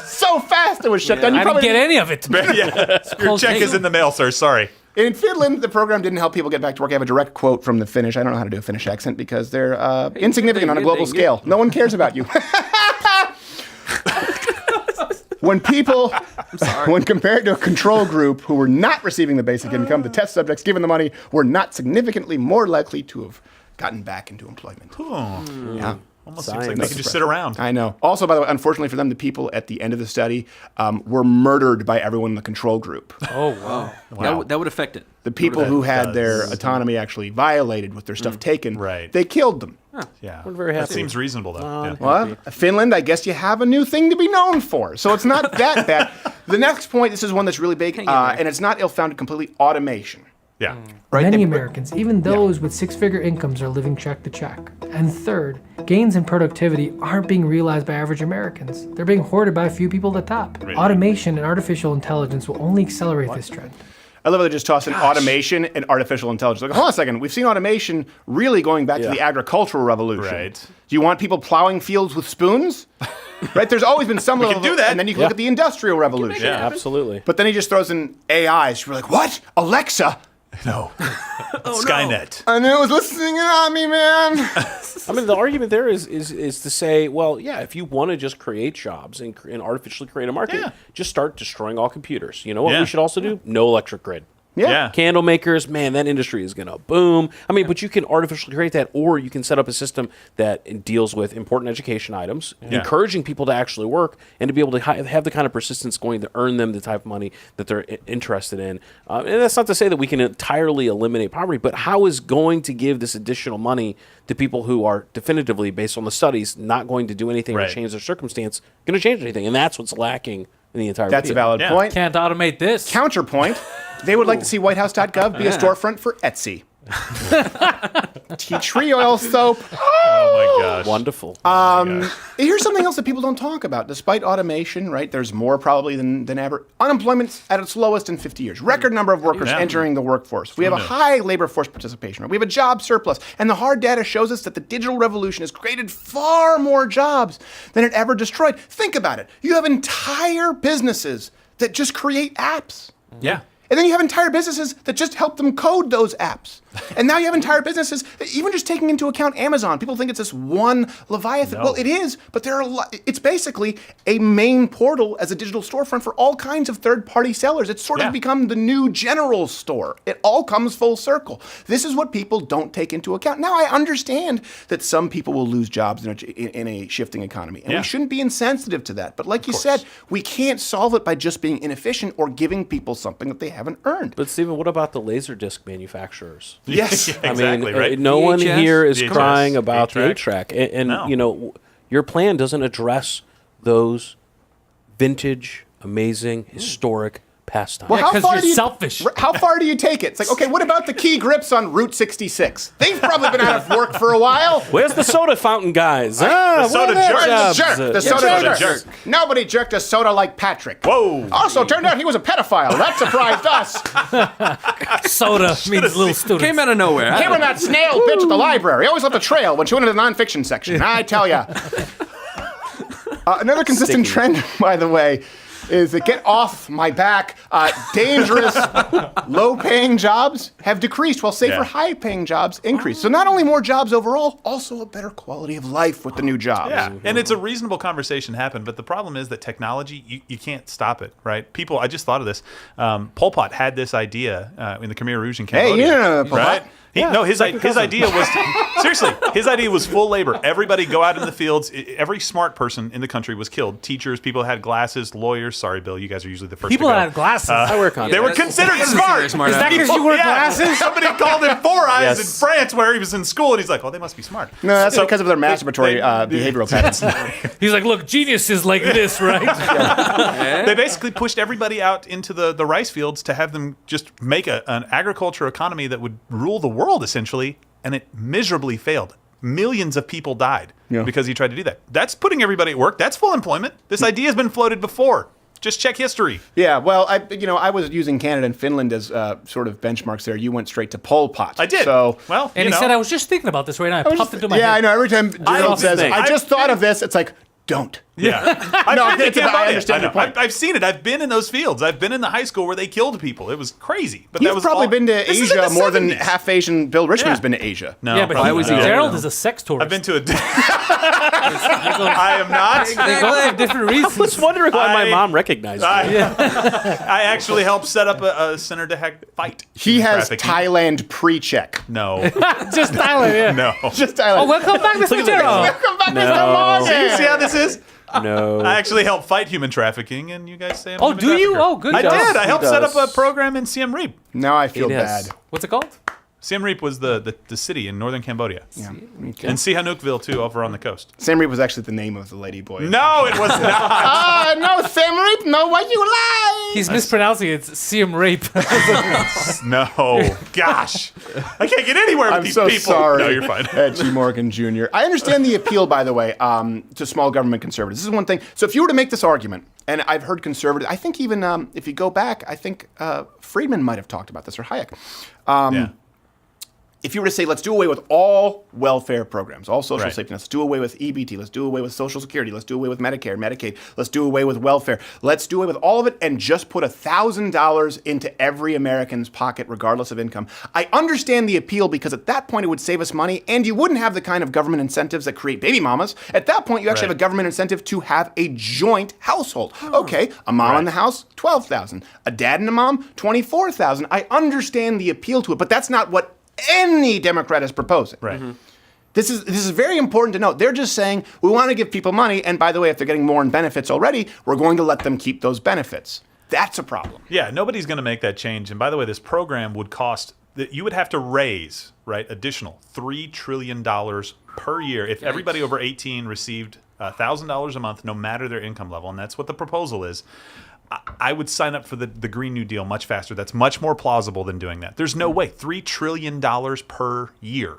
it was shut down. You I didn't get any of it. Yeah. Your check is in the mail, sir. Sorry. In Finland, the program didn't help people get back to work. I have a direct quote from the Finnish. I don't know how to do a Finnish accent because they're insignificant on a global scale. No one cares about you. When compared to a control group who were not receiving the basic income, the test subjects given the money were not significantly more likely to have gotten back into employment. Yeah. Almost seems like they could just sit around. I know. Also, by the way, unfortunately for them, the people at the end of the study were murdered by everyone in the control group. Oh, wow. That would affect it. The people who had their autonomy actually violated with their stuff taken, they killed them. Yeah. We're very happy. That seems reasonable, though. Yeah. Well, Finland, I guess you have a new thing to be known for. So it's not that bad. The next point, this is one that's really big, and it's not ill-founded completely, automation. Yeah. Right? Many Americans, even those with six-figure incomes, are living check to check. And third, gains in productivity aren't being realized by average Americans. They're being hoarded by a few people at the top. Really? Automation and artificial intelligence will only accelerate this trend. I love how they just toss in automation and artificial intelligence. Like, hold on a second. We've seen automation really going back to the agricultural revolution. Right. Do you want people plowing fields with spoons? Right? There's always been some level can do that. And then you can look at the industrial revolution. Yeah, absolutely. But then he just throws in AI. So you're like, what? Alexa? No. Skynet. I knew it was listening in on me, man. I mean, the argument there is to say, well, yeah, if you want to just create jobs and artificially create a market, just start destroying all computers. You know what we should also do? No electric grid. Yeah. Candle makers, man, that industry is going to boom. I mean, but you can artificially create that, or you can set up a system that deals with important education items, encouraging people to actually work and to be able to have the kind of persistence going to earn them the type of money that they're interested in. And that's not to say that we can entirely eliminate poverty, but how is going to give this additional money to people who are definitively, based on the studies, not going to do anything to change their circumstance, going to change anything? And that's what's lacking in the entire That's video. a valid point. Can't automate this. Counterpoint. They would like to see whitehouse.gov be a storefront for Etsy. Tea tree oil soap. Oh, my gosh. Wonderful. Here's something else that people don't talk about. Despite automation, right, there's more probably than ever. Unemployment's at its lowest in 50 years. Record number of workers entering the workforce. We have a high labor force participation rate. We have a job surplus. And the hard data shows us that the digital revolution has created far more jobs than it ever destroyed. Think about it. You have entire businesses that just create apps. Yeah. And then you have entire businesses that just help them code those apps. And now you have entire businesses, even just taking into account Amazon. People think it's this one Leviathan. No. Well, it is, but there are it's basically a main portal as a digital storefront for all kinds of third-party sellers. It's sort of become the new general store. It all comes full circle. This is what people don't take into account. Now, I understand that some people will lose jobs in a shifting economy, and we shouldn't be insensitive to that. But like you said, we can't solve it by just being inefficient or giving people something that they haven't earned. But Stephen, what about the Laserdisc manufacturers? Yes. Exactly, I mean, right? no one VHS? here is VHS, crying about the 8-track. 8-track. And No. you know, your plan doesn't address those vintage, amazing, historic pastimes. Well, how far do you, selfish. How far do you take it? It's like, okay, what about the key grips on Route 66? They've probably been out of work for a while. Where's the soda fountain guys? The soda jerk. The soda jerk. Nobody jerked a soda like Patrick. Whoa. Also, turned out he was a pedophile. That surprised us. Soda means little students. Came out of nowhere. Him and that snail bitch at the library always left a trail when she went into the nonfiction section. I tell ya. Another consistent trend, by the way, is that get off my back. Dangerous, low-paying jobs have decreased, while safer, high-paying jobs increased. So not only more jobs overall, also a better quality of life with the new jobs. Yeah, and it's a reasonable conversation to happen, but the problem is that technology, you can't stop it, right? People, I just thought of this. Pol Pot had this idea in the Khmer Rouge in Cambodia. Hey, you know Pol Pot. Right? His idea was seriously. His idea was full labor. Everybody go out in the fields. Every smart person in the country was killed. Teachers, people had glasses, lawyers. Sorry, Bill, you guys are usually the first. People to go. had glasses. I wear contacts. They were considered smart. Is that because you wear glasses? Somebody called him Four Eyes in France, where he was in school, and he's like, "Oh, they must be smart." No, that's because of their masturbatory behavioral patterns. He's like, "Look, geniuses like this, right?" They basically pushed everybody out into the rice fields to have them just make an agriculture economy that would rule the world, essentially. And it miserably failed. Millions of people died because he tried to do that. That's putting everybody at work. That's full employment. This idea has been floated before. Just check history. Yeah, well, I was using Canada and Finland as sort of benchmarks there. You went straight to Pol Pot. I did. So, and he said, I was just thinking about this right now. It popped into my head. Yeah, I know. Every time Gerald says, I just thought of this, it's like, don't. Yeah. I understand your point. I've seen it. I've been in those fields. I've been in the high school where they killed people. It was crazy. But You've probably been to Asia more than half Asian Bill Richmond's been to Asia. No, yeah, but Gerald is a sex tourist. I've been to I am not. They go for different reasons. I was wondering why my mom recognized me. I actually helped set up a center to fight. He has Thailand pre-check. No. Just Thailand, yeah. No. Just Thailand. Oh, welcome back, Mr. Gerald. Welcome back, Mr. Morgan. See how this is? No. I actually helped fight human trafficking, and you guys say I'm a human do you? trafficker. Oh, good. I did. I helped set up a program in Siem Reap. Now I feel bad. What's it called? Siem Reap was the city in northern Cambodia. Yeah. And Sihanoukville, too, over on the coast. Siem Reap was actually the name of the lady boy. No, it was not. No, Siem Reap, no, why you lie? He's mispronouncing it. It's Siem Rape. No. Gosh. I can't get anywhere with these so people. Sorry. No, you're fine. G. Morgan Jr. I understand the appeal, by the way, to small government conservatives. This is one thing. So if you were to make this argument, and I've heard conservatives, I think even if you go back, I think Friedman might have talked about this, or Hayek. If you were to say, let's do away with all welfare programs, all social safety nets, let's do away with EBT, let's do away with Social Security, let's do away with Medicare, Medicaid, let's do away with welfare, let's do away with all of it and just put $1,000 into every American's pocket, regardless of income. I understand the appeal because at that point it would save us money and you wouldn't have the kind of government incentives that create baby mamas. At that point, you actually have a government incentive to have a joint household. Okay, a mom in the house, $12,000. A dad and a mom, $24,000. I understand the appeal to it, but that's not what any Democrat is proposing. Right. This is very important to note. They're just saying, we want to give people money, and by the way, if they're getting more in benefits already, we're going to let them keep those benefits. That's a problem. Yeah, nobody's going to make that change. And by the way, this program would cost, you would have to raise, additional $3 trillion per year if everybody over 18 received $1,000 a month, no matter their income level. And that's what the proposal is. I would sign up for the Green New Deal much faster. That's much more plausible than doing that. There's no way. $3 trillion per year.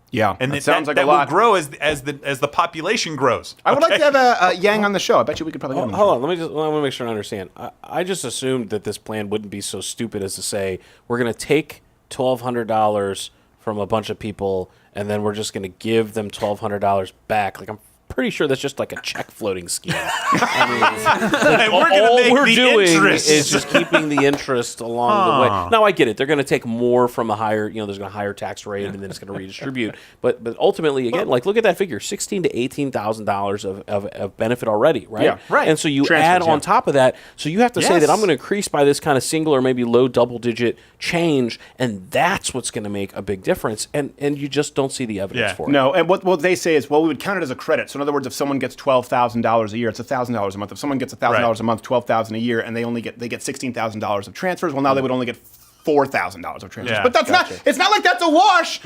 Yeah, and that sounds like a lot. That will grow as the population grows. I would like to have a Yang on the show. I bet you we could probably get him. Hold on, I want to make sure I understand. I just assumed that this plan wouldn't be so stupid as to say we're going to take $1,200 from a bunch of people and then we're just going to give them $1,200 back. Like I'm pretty sure that's just like a check floating scheme. I mean, all we're doing is just keeping the interest along the way. Now I get it; they're going to take more from a higher, there's going to higher tax rate, and then it's going to redistribute. But ultimately, again, look at that figure: $16,000 to $18,000 of benefit already, right? Yeah, right. And so you add on top of that, so you have to say that I'm going to increase by this kind of single or maybe low double-digit change, and that's what's going to make a big difference. And you just don't see the evidence for it. No, and what they say is, well, we would count it as a credit. So in other words, if someone gets $12,000 a year, it's $1,000 a month. If someone gets $1,000 a month, $12,000 a year, and they get $16,000 of transfers, well, now they would only get $4,000 of transfers. Yeah, but that's not. It's not like that's a wash.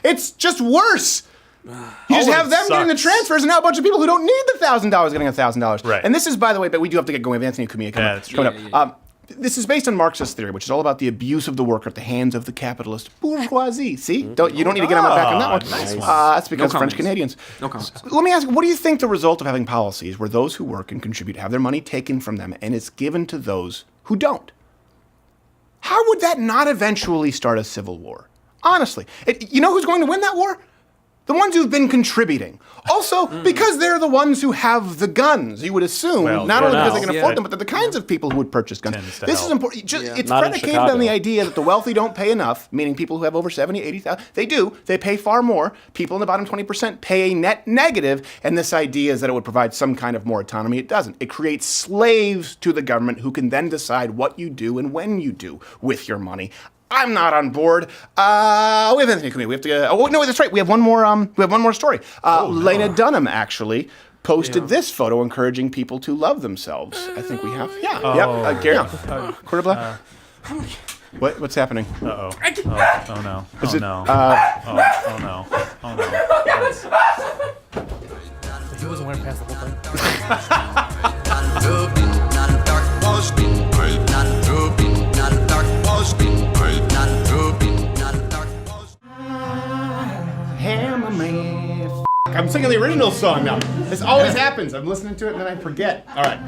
It's just worse. You just have them getting the transfers, and now a bunch of people who don't need the $1,000 getting $1,000. Right. And this is, by the way, but we do have to get going. We have Anthony Cumia coming up. This is based on Marxist theory, which is all about the abuse of the worker at the hands of the capitalist bourgeoisie. See? You don't need to get on my back on that one. Nice one. That's because French Canadians. No comments. Let me ask you, what do you think the result of having policies where those who work and contribute have their money taken from them and it's given to those who don't? How would that not eventually start a civil war? Honestly. You know who's going to win that war? The ones who've been contributing. Also, because they're the ones who have the guns, you would assume, not only because they can afford them, but they're the kinds of people who would purchase guns. This is important. It's predicated on the idea that the wealthy don't pay enough, meaning people who have over 70, 80,000. They do. They pay far more. People in the bottom 20% pay a net negative, and this idea is that it would provide some kind of more autonomy. It doesn't. It creates slaves to the government who can then decide what you do and when you do with your money. I'm not on board. We have Anthony Cumia. We have to. Oh no, that's right. We have one more. We have one more story. Lena Dunham actually posted this photo, encouraging people to love themselves. I think we have. Yeah. Gary. Quarter black. What's happening? Oh no. Is it? No. Oh no. He wasn't wearing pants the whole time. Hammer man. I'm singing the original song now. This always happens. I'm listening to it and then I forget. All right.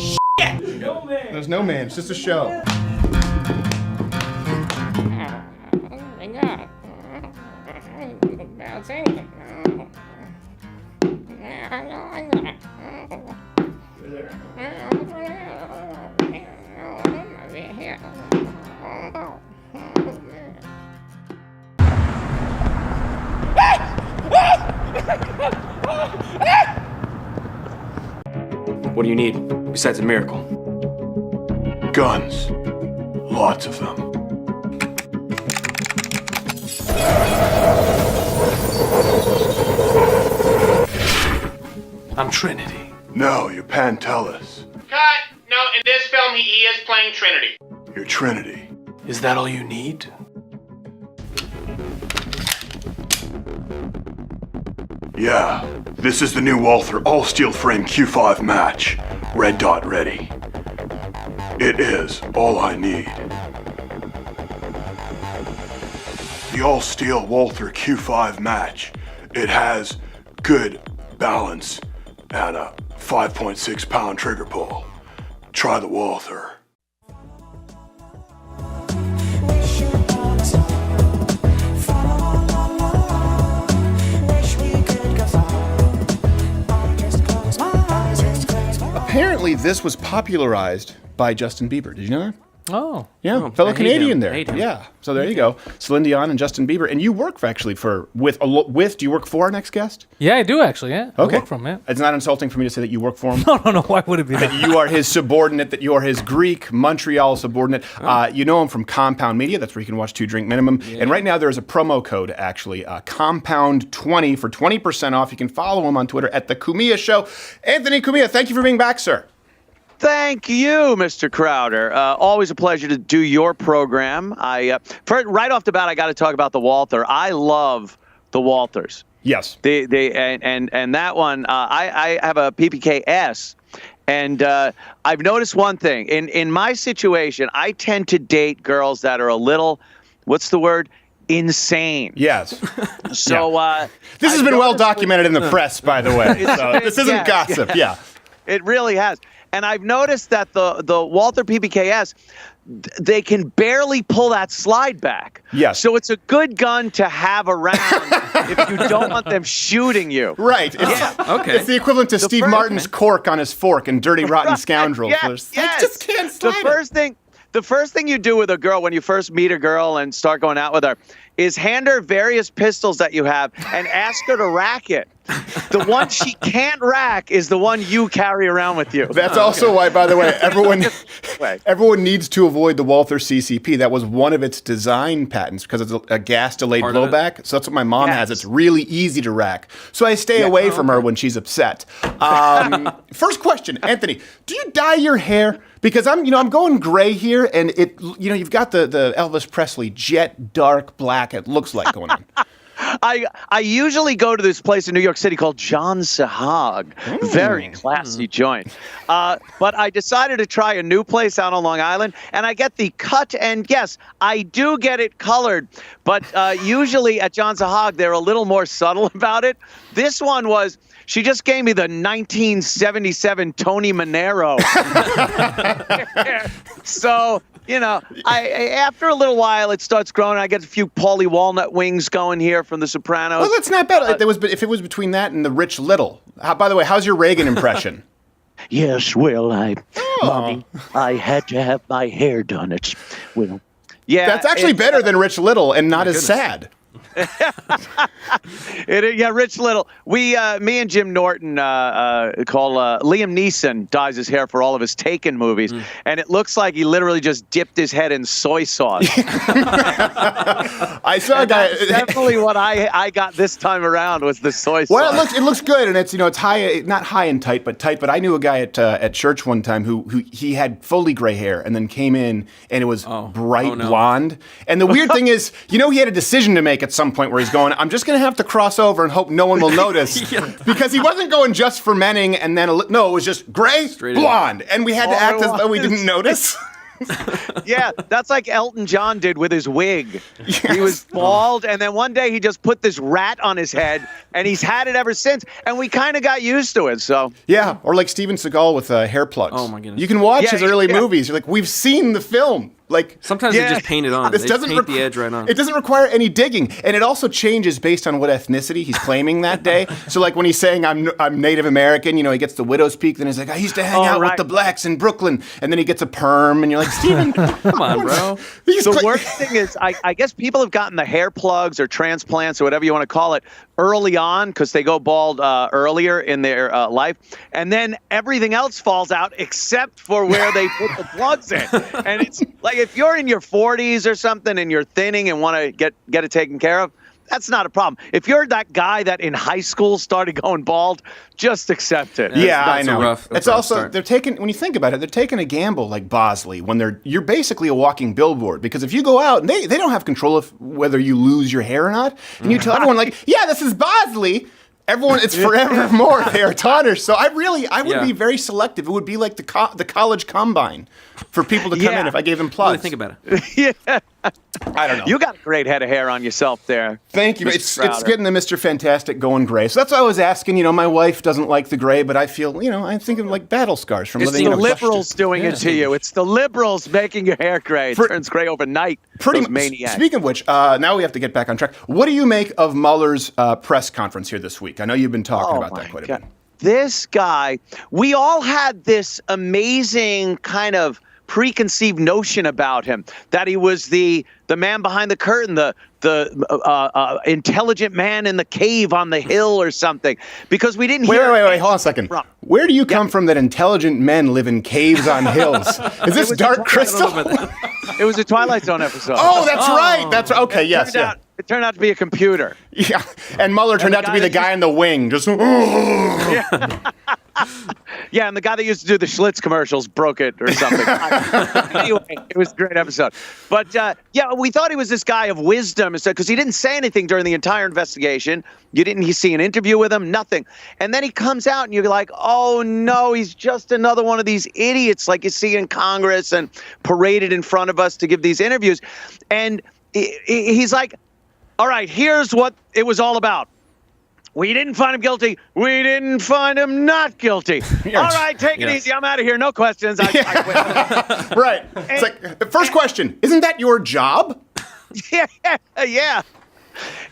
Shit. There's no man. It's just a show. What do you need besides a miracle? Guns. Lots of them. I'm Trinity. No, you're Pantelis. Cut! No, in this film he is playing Trinity. You're Trinity. Is that all you need? Yeah. This is the new Walther all-steel frame Q5 match. Red dot ready. It is all I need. The all-steel Walther Q5 match. It has good balance and a 5.6 pound trigger pull. Try the Walther. Apparently, this was popularized by Justin Bieber. Did you know that? Oh. Yeah, fellow Canadian there. Hate him. Yeah. So there you go. Celine Dion and Justin Bieber. And you work actually with, do you work for our next guest? Yeah, I do actually, yeah. Okay. I work for him, yeah. It's not insulting for me to say that you work for him. No, why would it be that? That you are his subordinate, that you are his Greek Montreal subordinate. You know him from Compound Media. That's where you can watch 2 Drink Minimum. Yeah. And right now there is a promo code, actually, Compound20 for 20% off. You can follow him on Twitter at The Cumia Show. Anthony Cumia, thank you for being back, sir. Thank you, Mr. Crowder. Always a pleasure to do your program. Right off the bat, I got to talk about the Walther. I love the Walthers. Yes. And that one, I have a PPKS, and I've noticed one thing. In my situation, I tend to date girls that are a little, what's the word? Insane. Yes. So this has been well documented in the press, by the way. So this isn't gossip. Yeah. It really has. And I've noticed that the Walther PPKS, they can barely pull that slide back. Yes. So it's a good gun to have around if you don't want them shooting you. Right. It's the equivalent to Steve Martin's cork on his fork in Dirty Rotten Scoundrel. Yes. I just can't slide The first thing you do with a girl when you first meet a girl and start going out with her is hand her various pistols that you have and ask her to rack it. The one she can't rack is the one you carry around with you. That's also why, by the way, everyone needs to avoid the Walther CCP. That was one of its design patents because it's a gas-delayed blowback. So that's what my mom has. It's really easy to rack. So I stay away from her when she's upset. First question, Anthony, do you dye your hair? Because I'm going gray here, and you've got the Elvis Presley jet dark black. It looks like going on. I usually go to this place in New York City called John Sahag. Very classy joint. But I decided to try a new place out on Long Island, and I get the cut, and yes, I do get it colored. But usually at John Sahag, they're a little more subtle about it. This one was, she just gave me the 1977 Tony Manero. So after a little while, it starts growing. I get a few Paulie Walnut wings going here from The Sopranos. Well, that's not bad. If it was between that and the Rich Little. By the way, how's your Reagan impression? Yes, well, Mommy, I had to have my hair done. That's actually better than Rich Little and not as sad. Rich Little. Me and Jim Norton call Liam Neeson dyes his hair for all of his Taken movies, and it looks like he literally just dipped his head in soy sauce. I saw a guy. That's definitely what I got this time around was the soy sauce. Well, it looks good, and it's high, not high and tight, but tight. But I knew a guy at church one time who he had fully gray hair, and then came in and it was bright blonde. And the weird thing is, he had a decision to make at some point where he's going, I'm just going to have to cross over and hope no one will notice. Because he wasn't going just for menning and then, it was just gray, blonde. And we had to act as though we didn't notice. Yeah, that's like Elton John did with his wig. Yes. He was bald, and then one day he just put this rat on his head, and he's had it ever since, and we kind of got used to it, so. Yeah, or like Steven Seagal with hair plugs. Oh, my goodness. You can watch his early movies. You're like, we've seen the film. Like sometimes they just paint it on. They paint the edge right on. It doesn't require any digging, and it also changes based on what ethnicity he's claiming that day. So, like when he's saying I'm Native American, he gets the widow's peak. Then he's like, I used to hang out with the blacks in Brooklyn, and then he gets a perm, and you're like, Steven, come on, bro. The worst thing is, I guess people have gotten the hair plugs or transplants or whatever you want to call it early on because they go bald earlier in their life, and then everything else falls out except for where they put the plugs in, and it's like. If you're in your 40s or something and you're thinning and want to get it taken care of, that's not a problem. If you're that guy that in high school started going bald, just accept it. Yeah, I know. It's also they're taking when you think about it, they're taking a gamble like Bosley when you're basically a walking billboard because if you go out and they don't have control of whether you lose your hair or not, and you tell everyone like, yeah, this is Bosley. Everyone, it's forevermore. They are Tonners. So I would be very selective. It would be like the college combine for people to come in if I gave them plugs. Really think about it. Yeah. I don't know. You got a great head of hair on yourself there. Thank you. It's getting the Mr. Fantastic going gray. So that's why I was asking. My wife doesn't like the gray, but I feel, I'm thinking like battle scars from living in a It's the liberals doing it to you. It's the liberals making your hair gray. It turns gray overnight. Pretty maniacs. Speaking of which, now we have to get back on track. What do you make of Mueller's press conference here this week? I know you've been talking about that quite a bit. This guy, we all had this amazing kind of preconceived notion about him that he was the man behind the curtain, the intelligent man in the cave on the hill or something, because we didn't hear. Wait, hold on a second. Where do you come from that intelligent men live in caves on hills? Is this Dark Crystal? It was a Twilight Zone episode. Oh, that's right. That's right. Okay, yes. It turned out to be a computer. Yeah, and Mueller turned out to be the guy in the wing. Just. Yeah, and the guy that used to do the Schlitz commercials broke it or something. Anyway, it was a great episode. But, we thought he was this guy of wisdom because he didn't say anything during the entire investigation. You didn't see an interview with him, nothing. And then he comes out and you're like, oh, no, he's just another one of these idiots like you see in Congress and paraded in front of us to give these interviews. And he's like, all right, here's what it was all about. We didn't find him guilty. We didn't find him not guilty. All right, take it easy. I'm out of here. No questions. I quit. Right. It's like, the first question, isn't that your job? Yeah.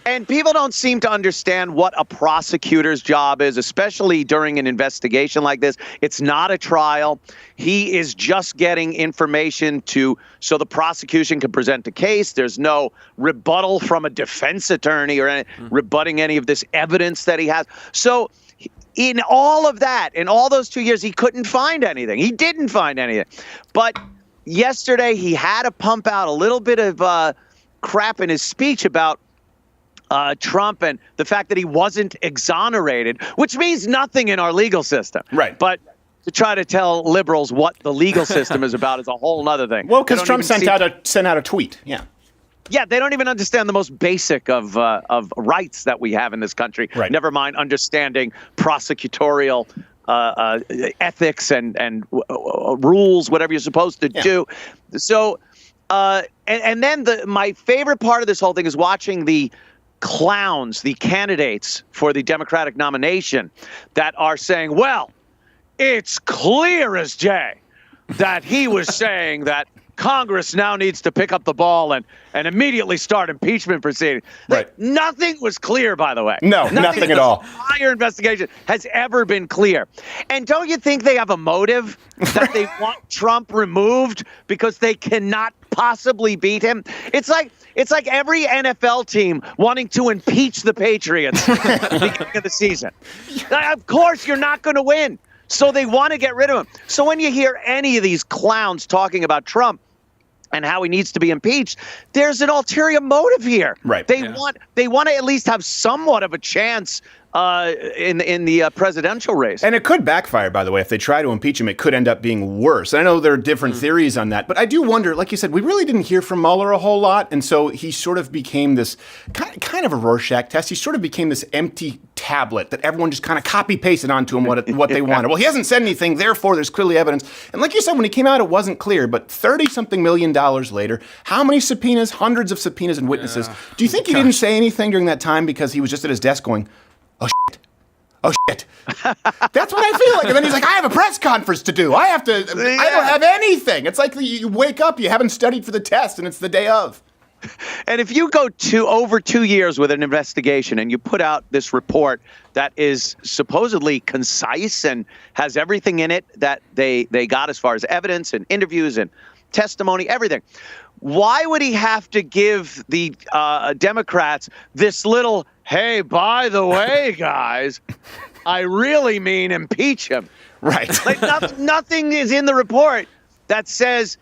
And people don't seem to understand what a prosecutor's job is, especially during an investigation like this. It's not a trial. He is just getting information so the prosecution can present a case. There's no rebuttal from a defense attorney or rebutting any of this evidence that he has. So in all of that, in all those 2 years, he couldn't find anything. He didn't find anything. But yesterday, he had to pump out a little bit of crap in his speech about Trump and the fact that he wasn't exonerated, which means nothing in our legal system. Right. But to try to tell liberals what the legal system is about is a whole other thing. Well, because Trump sent out a tweet. Yeah. Yeah, they don't even understand the most basic of rights that we have in this country. Right. Never mind understanding prosecutorial ethics and rules, whatever you're supposed to do. So, and then my favorite part of this whole thing is watching the clowns, the candidates for the Democratic nomination that are saying, well, it's clear as day that he was saying that Congress now needs to pick up the ball and immediately start impeachment proceedings. Like, nothing was clear, by the way. No, nothing at all. The entire investigation has ever been clear. And don't you think they have a motive that they want Trump removed because they cannot possibly beat him? It's like every NFL team wanting to impeach the Patriots at the beginning of the season. Of course, you're not going to win. So they want to get rid of him. So when you hear any of these clowns talking about Trump and how he needs to be impeached, there's an ulterior motive here. Right. They want to at least have somewhat of a chance in the presidential race. And it could backfire, by the way. If they try to impeach him, it could end up being worse. I know there are different theories on that, but I do wonder, like you said, we really didn't hear from Mueller a whole lot, and so he sort of became this kind of a Rorschach test. He sort of became this empty tablet that everyone just kind of copy-pasted onto him what they wanted. Well, he hasn't said anything, therefore there's clearly evidence. And like you said, when he came out, it wasn't clear, but $30-something million later, how many subpoenas, hundreds of subpoenas and witnesses? Do you think he didn't say anything during that time because he was just at his desk going, oh, shit. Oh, shit. That's what I feel like. And then he's like, I have a press conference to do. I don't have anything. It's like you wake up, you haven't studied for the test, and it's the day of. And if you go over 2 years with an investigation and you put out this report that is supposedly concise and has everything in it that they got as far as evidence and interviews and testimony, everything, why would he have to give the Democrats this little, hey, by the way, guys, I really mean impeach him? Right. Like nothing is in the report that says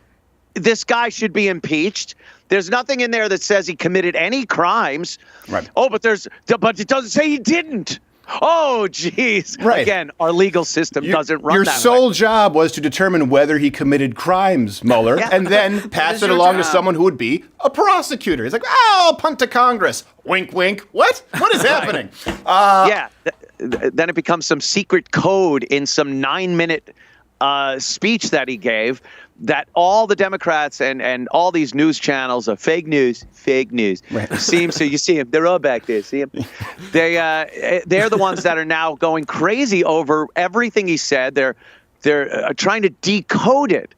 this guy should be impeached. There's nothing in there that says he committed any crimes. Right. Oh, but it doesn't say he didn't. Oh, geez. Right. Again, our legal system doesn't run Your that sole way. job was to determine whether he committed crimes, Mueller, and then pass it along to someone who would be a prosecutor. He's like, I'll punt to Congress. Wink, wink. What is happening? Then it becomes some secret code in some 9-minute speech that he gave that all the Democrats and all these news channels are fake news. Right. So you see them. They're all back there. See them? They're the ones that are now going crazy over everything he said. They're trying to decode it.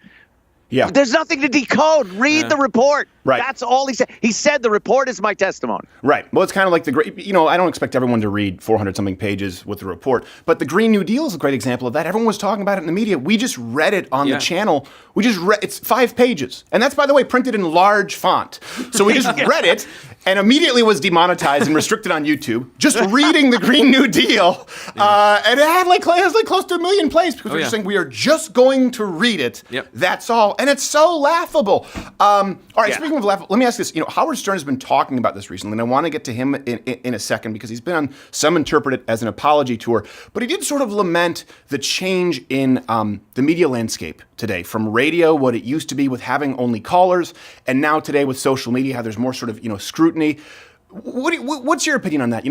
Yeah. There's nothing to decode. Read the report. Right. That's all he said. He said the report is my testimony. Right. Well, it's kind of like I don't expect everyone to read 400-something pages with the report, but the Green New Deal is a great example of that. Everyone was talking about it in the media. We just read it on the channel. We just read, it's 5 pages. And that's, by the way, printed in large font. So we just read it and immediately was demonetized and restricted on YouTube. Just reading the Green New Deal. And it had close to 1 million plays because we're just saying we are just going to read it. Yep. That's all. And it's so laughable. All right, speaking of laughable, let me ask this. Howard Stern has been talking about this recently, and I want to get to him in a second because he's been on some interpret it as an apology tour. But he did sort of lament the change in the media landscape today from radio, what it used to be with having only callers, and now today with social media, how there's more sort of, scrutiny. What's your opinion on that?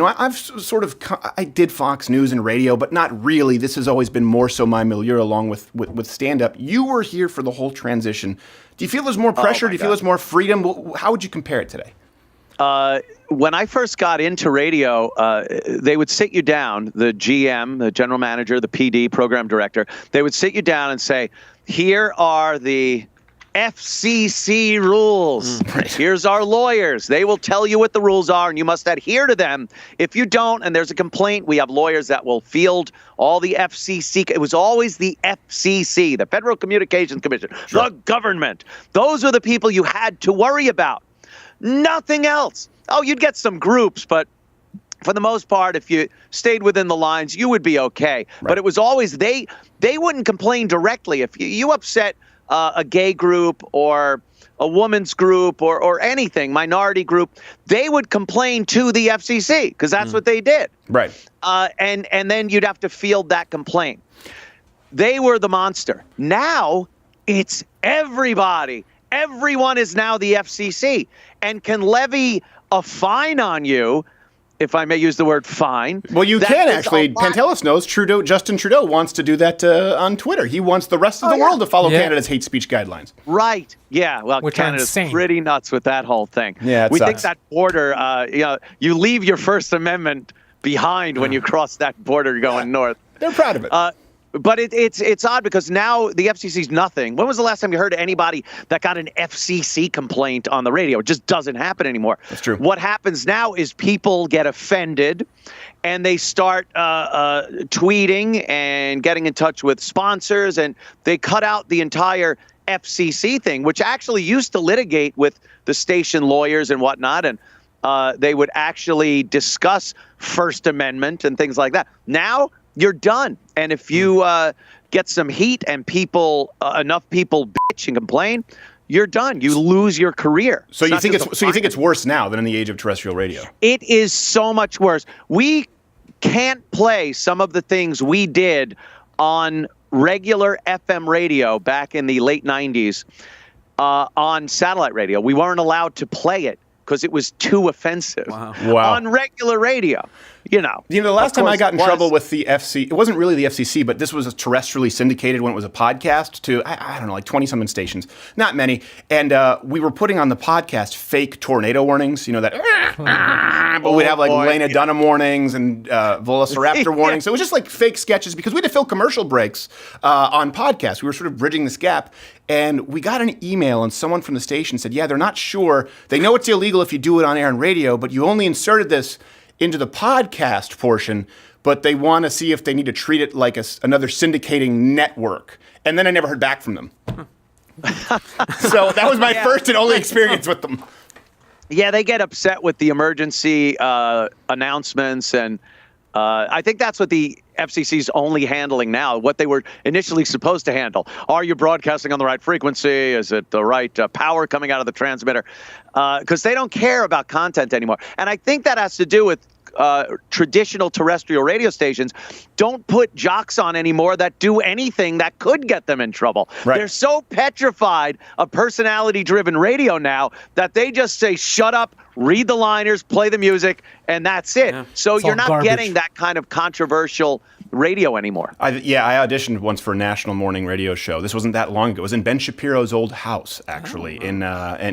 I did Fox News and radio, but not really. This has always been more so my milieu along with stand-up. You were here for the whole transition. Do you feel there's more pressure? Do you feel there's more freedom? How would you compare it today? When I first got into radio, they would sit you down, the GM, the general manager, the PD, program director, they would sit you down and say, here are the FCC rules. Right. Here's our lawyers. They will tell you what the rules are, and you must adhere to them. If you don't, and there's a complaint, we have lawyers that will field all the FCC. It was always the FCC, the Federal Communications Commission, the government. Those are the people you had to worry about. Nothing else. Oh, you'd get some groups, but for the most part, if you stayed within the lines, you would be okay. Right. But it was always they wouldn't complain directly. If you upset a gay group or a woman's group or anything, minority group, they would complain to the FCC because that's what they did. Right. And then you'd have to field that complaint. They were the monster. Now it's everybody. Everyone is now the FCC and can levy a fine on you, if I may use the word fine. Well, you can actually. Pantelis knows Justin Trudeau wants to do that on Twitter. He wants the rest of the world to follow Canada's hate speech guidelines. Right. Yeah. Well, Canada's pretty nuts with that whole thing. Yeah, we think that border, you leave your First Amendment behind when you cross that border going north. They're proud of it. But it's odd because now the FCC's nothing. When was the last time you heard anybody that got an FCC complaint on the radio? It just doesn't happen anymore. That's true. What happens now is people get offended and they start tweeting and getting in touch with sponsors, and they cut out the entire FCC thing, which actually used to litigate with the station lawyers and whatnot, and they would actually discuss First Amendment and things like that. Now you're done. And if you get some heat and enough people bitch and complain, you're done. You lose your career. So you think it's worse now than in the age of terrestrial radio? It is so much worse. We can't play some of the things we did on regular FM radio back in the late 90s on satellite radio. We weren't allowed to play it because it was too offensive. Wow. On regular radio. The last time I got in trouble with the FCC, it wasn't really the FCC, but this was terrestrially syndicated when it was a podcast to, I don't know, like 20-something stations. Not many. And we were putting on the podcast fake tornado warnings, but we'd have like Lena Dunham warnings and Velociraptor warnings. So it was just like fake sketches because we had to fill commercial breaks on podcasts. We were sort of bridging this gap. And we got an email, and someone from the station said, yeah, they're not sure. They know it's illegal if you do it on air and radio, but you only inserted this into the podcast portion, but they want to see if they need to treat it like another syndicating network. And then I never heard back from them. So that was my first and only experience with them. Yeah, they get upset with the emergency announcements, and I think that's what the FCC's only handling now, what they were initially supposed to handle. Are you broadcasting on the right frequency? Is it the right power coming out of the transmitter? Because they don't care about content anymore. And I think that has to do with traditional terrestrial radio stations don't put jocks on anymore that do anything that could get them in trouble. Right. They're so petrified of personality-driven radio now that they just say, shut up, read the liners, play the music, and that's it. Yeah. So It's you're all not garbage. getting that kind of controversial radio anymore. I auditioned once for a national morning radio show. This wasn't that long ago. It was in Ben Shapiro's old house, actually, in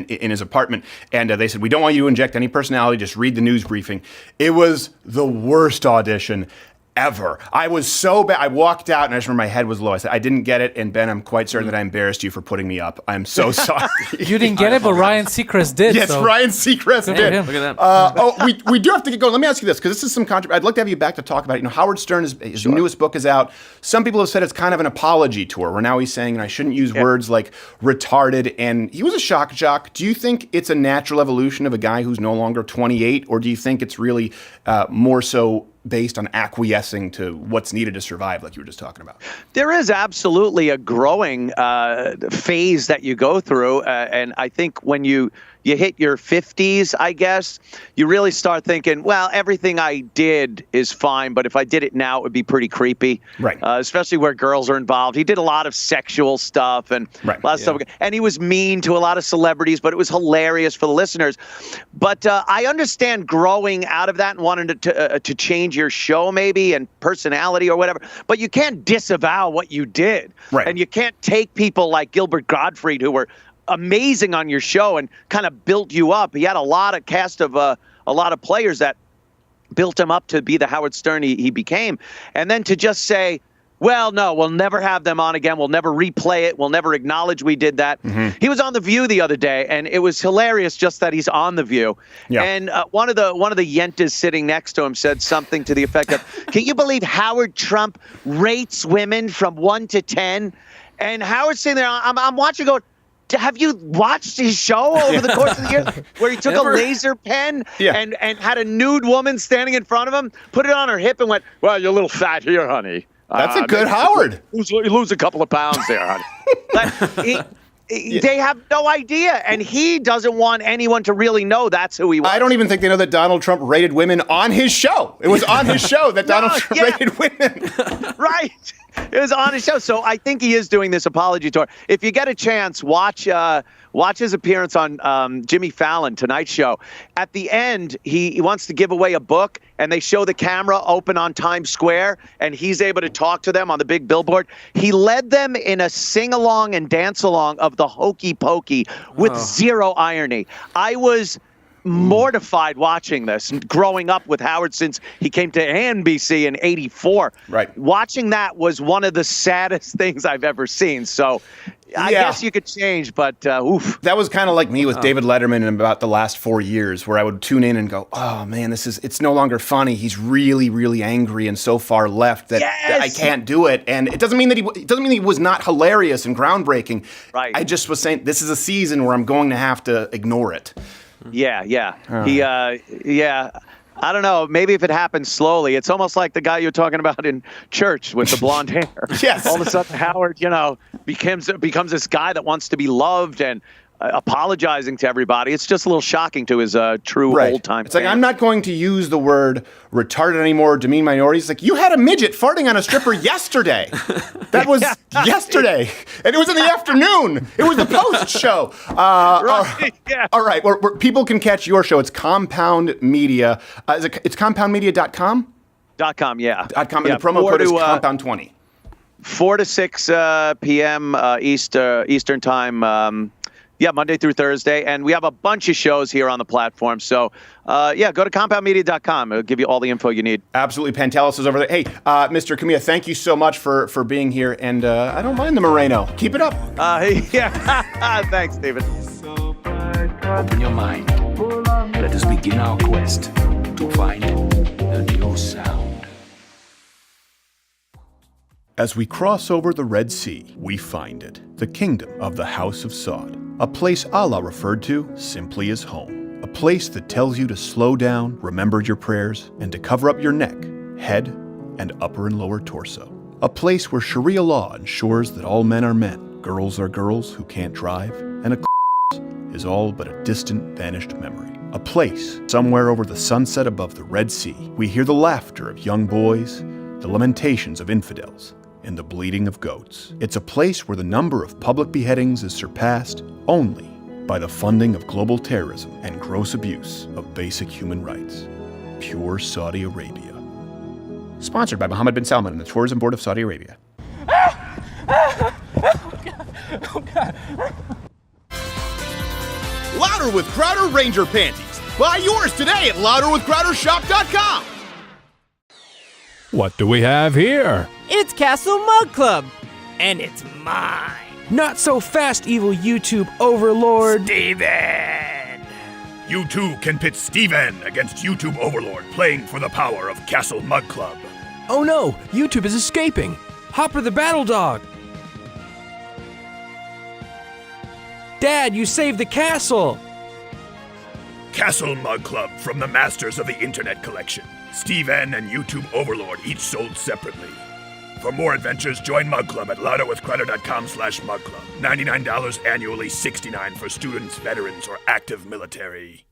his apartment. And they said, we don't want you to inject any personality, just read the news briefing. It was the worst audition ever. I was so bad. I walked out and I just remember my head was low. I said, I didn't get it. And Ben, I'm quite certain that I embarrassed you for putting me up. I'm so sorry. You didn't get it, but Ryan Seacrest did. Yes, so. Ryan Seacrest Good did. for him. Look at that. We do have to get going. Let me ask you this, because this is some controversy. I'd like to have you back to talk about it. Howard Stern, his newest book is out. Some people have said it's kind of an apology tour, where now he's saying, I shouldn't use words like retarded. And he was a shock jock. Do you think it's a natural evolution of a guy who's no longer 28, or do you think it's really more so based on acquiescing to what's needed to survive, like you were just talking about? There is absolutely a growing phase that you go through. And I think when you hit your 50s, I guess, you really start thinking, well, everything I did is fine, but if I did it now, it would be pretty creepy. Right. Especially where girls are involved. He did a lot of sexual stuff and a lot of stuff. And he was mean to a lot of celebrities, but it was hilarious for the listeners. But I understand growing out of that and wanting to change your show maybe and personality or whatever, but you can't disavow what you did. Right. And you can't take people like Gilbert Gottfried, who were amazing on your show and kind of built you up. He had a lot of cast of a lot of players that built him up to be the Howard Stern he became. And then to just say, well, no, we'll never have them on again. We'll never replay it. We'll never acknowledge we did that. Mm-hmm. He was on The View the other day, and it was hilarious just that he's on The View. Yeah. And one of the yentas sitting next to him said something to the effect of, can you believe Howard Trump rates women from 1 to 10? And Howard's sitting there, I'm watching going, have you watched his show over the course of the year where he took a laser pen and had a nude woman standing in front of him, put it on her hip and went, well, you're a little fat here, honey. That's a good Howard. You lose a couple of pounds there, honey. They have no idea, and he doesn't want anyone to really know that's who he was. I don't even think they know that Donald Trump rated women on his show. It was on his show that Donald Trump rated women. Right. It was on his show. So I think he is doing this apology tour. If you get a chance, watch his appearance on Jimmy Fallon, Tonight Show. At the end, he wants to give away a book, and they show the camera open on Times Square, and he's able to talk to them on the big billboard. He led them in a sing-along and dance-along of the Hokey Pokey with zero irony. I was mortified watching this, growing up with Howard since he came to NBC in '84. Right. Watching that was one of the saddest things I've ever seen. So I guess you could change, but oof. That was kind of like me with David Letterman in about the last 4 years, where I would tune in and go, oh man, it's no longer funny. He's really, really angry and so far left that I can't do it. And it doesn't mean that he was not hilarious and groundbreaking. Right. I just was saying this is a season where I'm going to have to ignore it. Yeah. I don't know. Maybe if it happens slowly, it's almost like the guy you're talking about in church with the blonde hair. Yes. All of a sudden, Howard, becomes this guy that wants to be loved and apologizing to everybody. It's just a little shocking to his true old-time It's like, I'm not going to use the word retarded anymore, demean minorities. It's like, you had a midget farting on a stripper yesterday. That was yesterday. And it was in the afternoon. It was the post show. All right. Where people can catch your show. It's Compound Media. It's compoundmedia.com? .com, yeah. .com, and the promo code is Compound20. 4 to 6 p.m. Eastern time. Monday through Thursday. And we have a bunch of shows here on the platform. So, go to compoundmedia.com. It'll give you all the info you need. Absolutely. Pantelis is over there. Hey, Mr. Cumia, thank you so much for being here. And I don't mind the Moreno. Keep it up. Thanks, Steven. Open your mind. Let us begin our quest to find the new sound. As we cross over the Red Sea, we find it, the kingdom of the House of Saud, a place Allah referred to simply as home, a place that tells you to slow down, remember your prayers, and to cover up your neck, head, and upper and lower torso. A place where Sharia law ensures that all men are men, girls are girls who can't drive, and a is all but a distant, vanished memory. A place somewhere over the sunset above the Red Sea. We hear the laughter of young boys, the lamentations of infidels, and the bleating of goats. It's a place where the number of public beheadings is surpassed only by the funding of global terrorism and gross abuse of basic human rights. Pure Saudi Arabia. Sponsored by Mohammed bin Salman and the Tourism Board of Saudi Arabia. Louder with Crowder Ranger Panties. Buy yours today at louderwithcrowdershop.com. What do we have here? It's Castle Mug Club, and it's mine. Not so fast, evil YouTube overlord. Steven! You too can pit Steven against YouTube overlord playing for the power of Castle Mug Club. Oh no, YouTube is escaping. Hopper the battle dog. Dad, you saved the castle. Castle Mug Club from the masters of the Internet Collection. Steven and YouTube Overlord each sold separately. For more adventures, join Mug Club at louderwithcrowder.com/mugclub. $99 annually, $69 for students, veterans, or active military.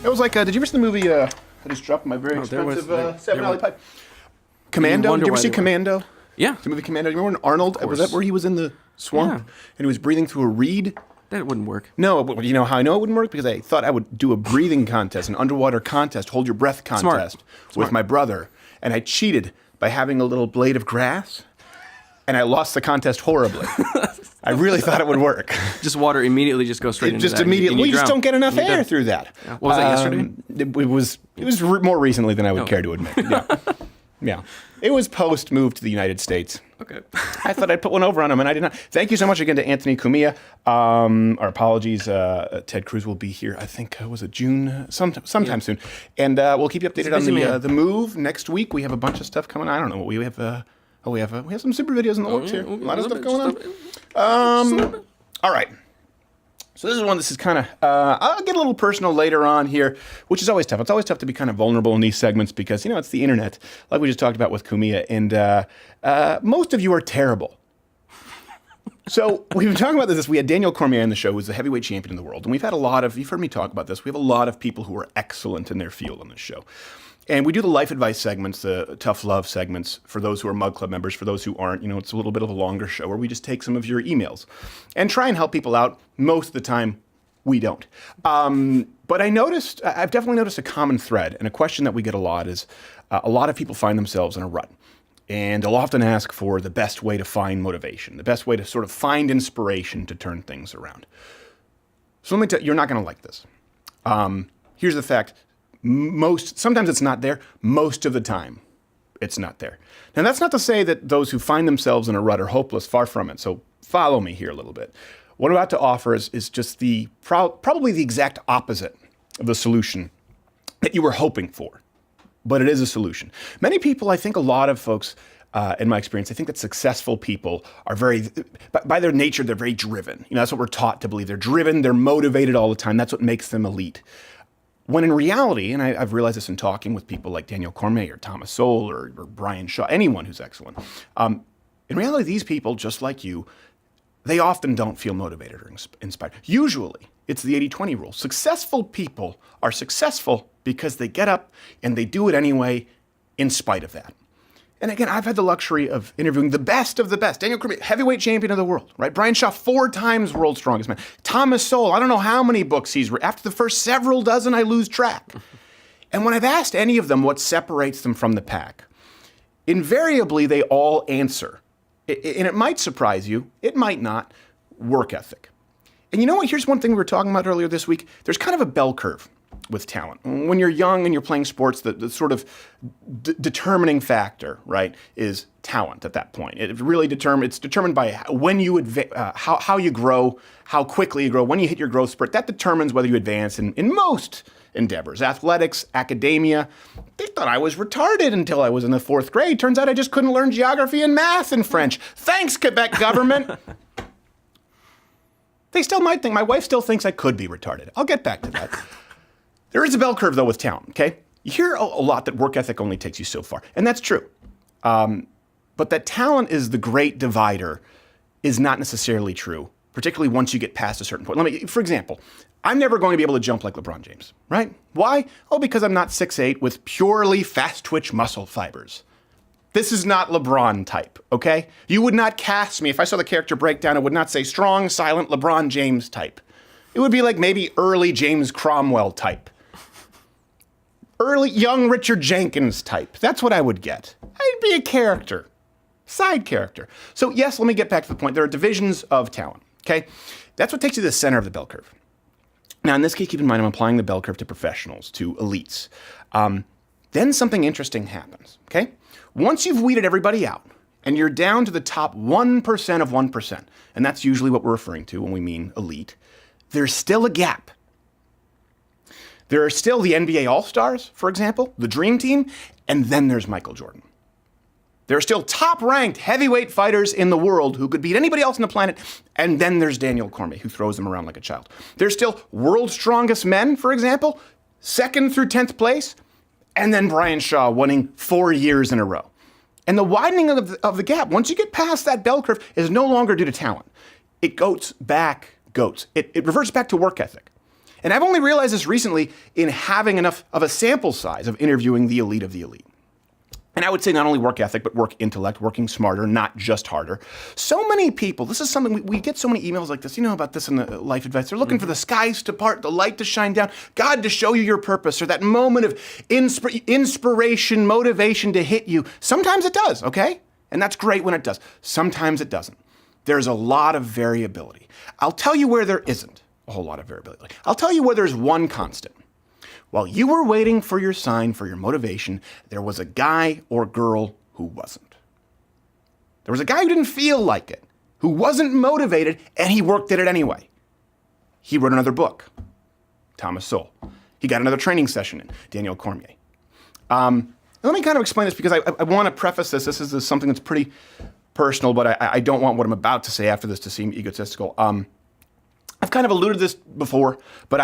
It was like, did you ever see the movie, I just dropped my very expensive $7 pipe. Commando? Did you ever see Commando? Yeah. The movie Commando. Do you remember when Arnold, was that where he was in the swamp? Yeah. And he was breathing through a reed? That wouldn't work. No, but you know how I know it wouldn't work? Because I thought I would do a breathing contest, an underwater contest, hold your breath contest with my brother. And I cheated by having a little blade of grass. And I lost the contest horribly. I really thought it would work. Just water immediately just goes straight into that. Immediately. You just don't get enough air through that. Yeah. What was that, yesterday? It was more recently than I would care to admit. Yeah. Yeah. It was post-move to the United States. Okay. I thought I'd put one over on him, and I did not. Thank you so much again to Anthony Cumia. Our apologies. Ted Cruz will be here, I think, was it June? Sometime soon. And we'll keep you updated on the move. Next week, we have a bunch of stuff coming. I don't know what we have. We have some super videos in the works here. A lot of stuff going on. All right. So this is one. This is kind of. I'll get a little personal later on here, which is always tough. It's always tough to be kind of vulnerable in these segments because it's the internet, like we just talked about with Cumia, and most of you are terrible. So we've been talking about this. We had Daniel Cormier on the show, who's the heavyweight champion in the world, and we've had a lot of. You've heard me talk about this. We have a lot of people who are excellent in their field on this show. And we do the life advice segments, the tough love segments for those who are Mug Club members. For those who aren't, it's a little bit of a longer show where we just take some of your emails and try and help people out. Most of the time, we don't. But I've definitely noticed a common thread, and a question that we get a lot is a lot of people find themselves in a rut. And they'll often ask for the best way to find motivation, the best way to sort of find inspiration to turn things around. So let me tell you, you're not going to like this. Here's the fact. Sometimes it's not there. Most of the time, it's not there. Now, that's not to say that those who find themselves in a rut are hopeless. Far from it. So follow me here a little bit. What I'm about to offer is just probably the exact opposite of the solution that you were hoping for. But it is a solution. Many people, I think a lot of folks, in my experience, I think that successful people are by their nature, they're very driven. That's what we're taught to believe. They're driven, they're motivated all the time. That's what makes them elite. When in reality, and I've realized this in talking with people like Daniel Cormier or Thomas Sowell or Brian Shaw, anyone who's excellent, in reality, these people, just like you, they often don't feel motivated or inspired. Usually, it's the 80-20 rule. Successful people are successful because they get up and they do it anyway in spite of that. And again, I've had the luxury of interviewing the best of the best. Daniel Cormier, heavyweight champion of the world, right? Brian Shaw, 4 times world's strongest man. Thomas Sowell, I don't know how many books he's written. After the first several dozen, I lose track. And when I've asked any of them what separates them from the pack, invariably they all answer. And it might surprise you, it might not, work ethic. And you know what? Here's one thing we were talking about earlier this week. There's kind of a bell curve with talent. When you're young and you're playing sports, the sort of determining factor, right, is talent at that point. It's determined by when you how you grow, how quickly you grow, when you hit your growth spurt. That determines whether you advance in most endeavors. Athletics, academia. They thought I was retarded until I was in the 4th grade. Turns out I just couldn't learn geography and math and French. Thanks, Quebec government. They still might think, my wife still thinks I could be retarded. I'll get back to that. There is a bell curve, though, with talent, okay? You hear a lot that work ethic only takes you so far, and that's true. But that talent is the great divider is not necessarily true, particularly once you get past a certain point. For example, I'm never going to be able to jump like LeBron James, right? Why? Oh, because I'm not 6'8" with purely fast-twitch muscle fibers. This is not LeBron type, okay? You would not cast me. If I saw the character breakdown, it would not say strong, silent LeBron James type. It would be like maybe early James Cromwell type. Early young Richard Jenkins type. That's what I would get. I'd be a character. Side character. So yes, let me get back to the point. There are divisions of talent, okay? That's what takes you to the center of the bell curve. Now, in this case, keep in mind, I'm applying the bell curve to professionals, to elites. Then something interesting happens, okay? Once you've weeded everybody out, and you're down to the top 1% of 1%, and that's usually what we're referring to when we mean elite, there's still a gap. There are still the NBA All-Stars, for example, the Dream Team, and then there's Michael Jordan. There are still top-ranked heavyweight fighters in the world who could beat anybody else on the planet, and then there's Daniel Cormier, who throws them around like a child. There's still world's strongest men, for example, 2nd through 10th place, and then Brian Shaw winning 4 years in a row. And the widening of the gap, once you get past that bell curve, is no longer due to talent. It goes back, it reverts back to work ethic. And I've only realized this recently in having enough of a sample size of interviewing the elite of the elite. And I would say not only work ethic, but work intellect, working smarter, not just harder. So many people, this is something, we get so many emails like this, you know about this in the life advice. They're looking for the skies to part, the light to shine down, God to show you your purpose, or that moment of inspiration, motivation to hit you. Sometimes it does, okay? And that's great when it does. Sometimes it doesn't. There's a lot of variability. I'll tell you where there isn't a whole lot of variability. I'll tell you where there's one constant. While you were waiting for your sign, for your motivation, there was a guy or girl who wasn't. There was a guy who didn't feel like it, who wasn't motivated, and he worked at it anyway. He wrote another book, Thomas Sowell. He got another training session in, Daniel Cormier. Let me kind of explain this because I want to preface this. This is something that's pretty personal, but I don't want what I'm about to say after this to seem egotistical. I've kind of alluded to this before, but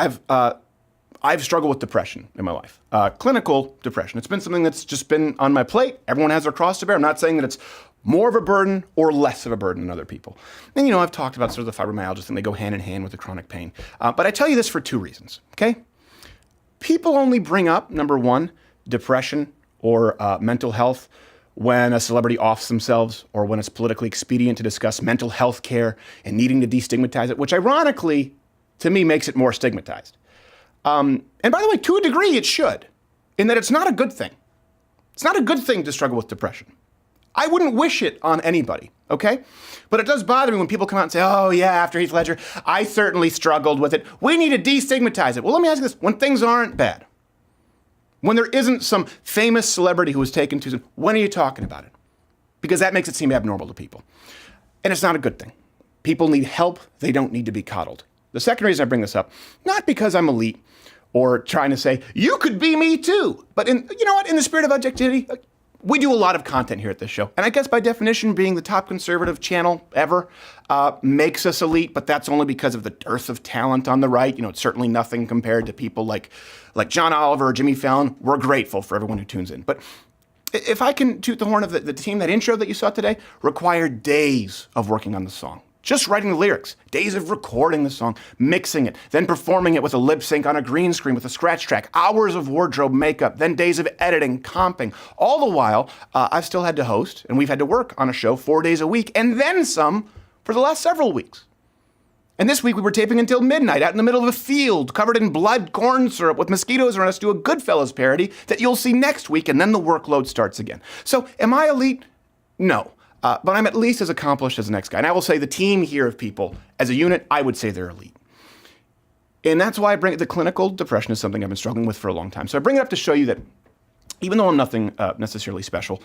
I've struggled with depression in my life. Clinical depression. It's been something that's just been on my plate. Everyone has their cross to bear. I'm not saying that it's more of a burden or less of a burden than other people. And, you know, I've talked about sort of the fibromyalgia thing. They go hand in hand with the chronic pain. But I tell you this for two reasons, okay? People only bring up, number one, depression or mental health when a celebrity offs themselves or when it's politically expedient to discuss mental health care and needing to destigmatize it, which ironically, to me, makes it more stigmatized. And by the way, to a degree, it should, in that it's not a good thing. It's not a good thing to struggle with depression. I wouldn't wish it on anybody, okay? But it does bother me when people come out and say, oh yeah, after Heath Ledger, I certainly struggled with it. We need to destigmatize it. Well, let me ask you this. When things aren't bad, when there isn't some famous celebrity who was taken too soon, when are you talking about it? Because that makes it seem abnormal to people. And it's not a good thing. People need help. They don't need to be coddled. The second reason I bring this up, not because I'm elite or trying to say, you could be me too, but in the spirit of objectivity, we do a lot of content here at this show. And I guess by definition, being the top conservative channel ever makes us elite, but that's only because of the dearth of talent on the right. You know, it's certainly nothing compared to people like John Oliver or Jimmy Fallon. We're grateful for everyone who tunes in. But if I can toot the horn of the team, that intro that you saw today required days of working on the song. Just writing the lyrics, days of recording the song, mixing it, then performing it with a lip sync on a green screen with a scratch track, hours of wardrobe makeup, then days of editing, comping. All the while, I've still had to host, and we've had to work on a show 4 days a week, and then some for the last several weeks. And this week we were taping until midnight out in the middle of a field covered in blood corn syrup with mosquitoes around us to do a Goodfellas parody that you'll see next week, and then the workload starts again. So am I elite? No. But I'm at least as accomplished as the next guy. And I will say the team here of people, as a unit, I would say they're elite. And that's why I bring it. The clinical depression is something I've been struggling with for a long time. So I bring it up to show you that even though I'm nothing necessarily special,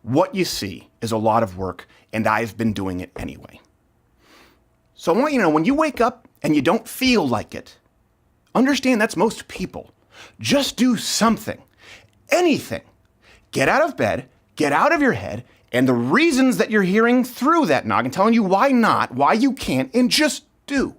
what you see is a lot of work, and I've been doing it anyway. So I want you to know, when you wake up and you don't feel like it, understand that's most people. Just do something, anything. Get out of bed, get out of your head, and the reasons that you're hearing through that noggin, telling you why not, why you can't, and just do.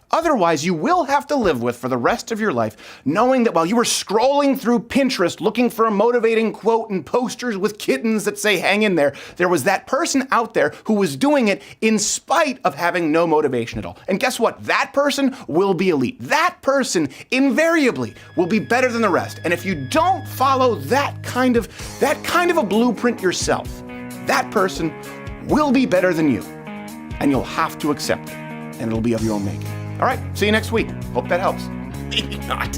Otherwise, you will have to live with for the rest of your life, knowing that while you were scrolling through Pinterest looking for a motivating quote and posters with kittens that say hang in there, there was that person out there who was doing it in spite of having no motivation at all. And guess what? That person will be elite. That person invariably will be better than the rest. And if you don't follow that kind of a blueprint yourself, that person will be better than you. And you'll have to accept it. And it'll be of your own making. All right, see you next week. Hope that helps. Maybe not.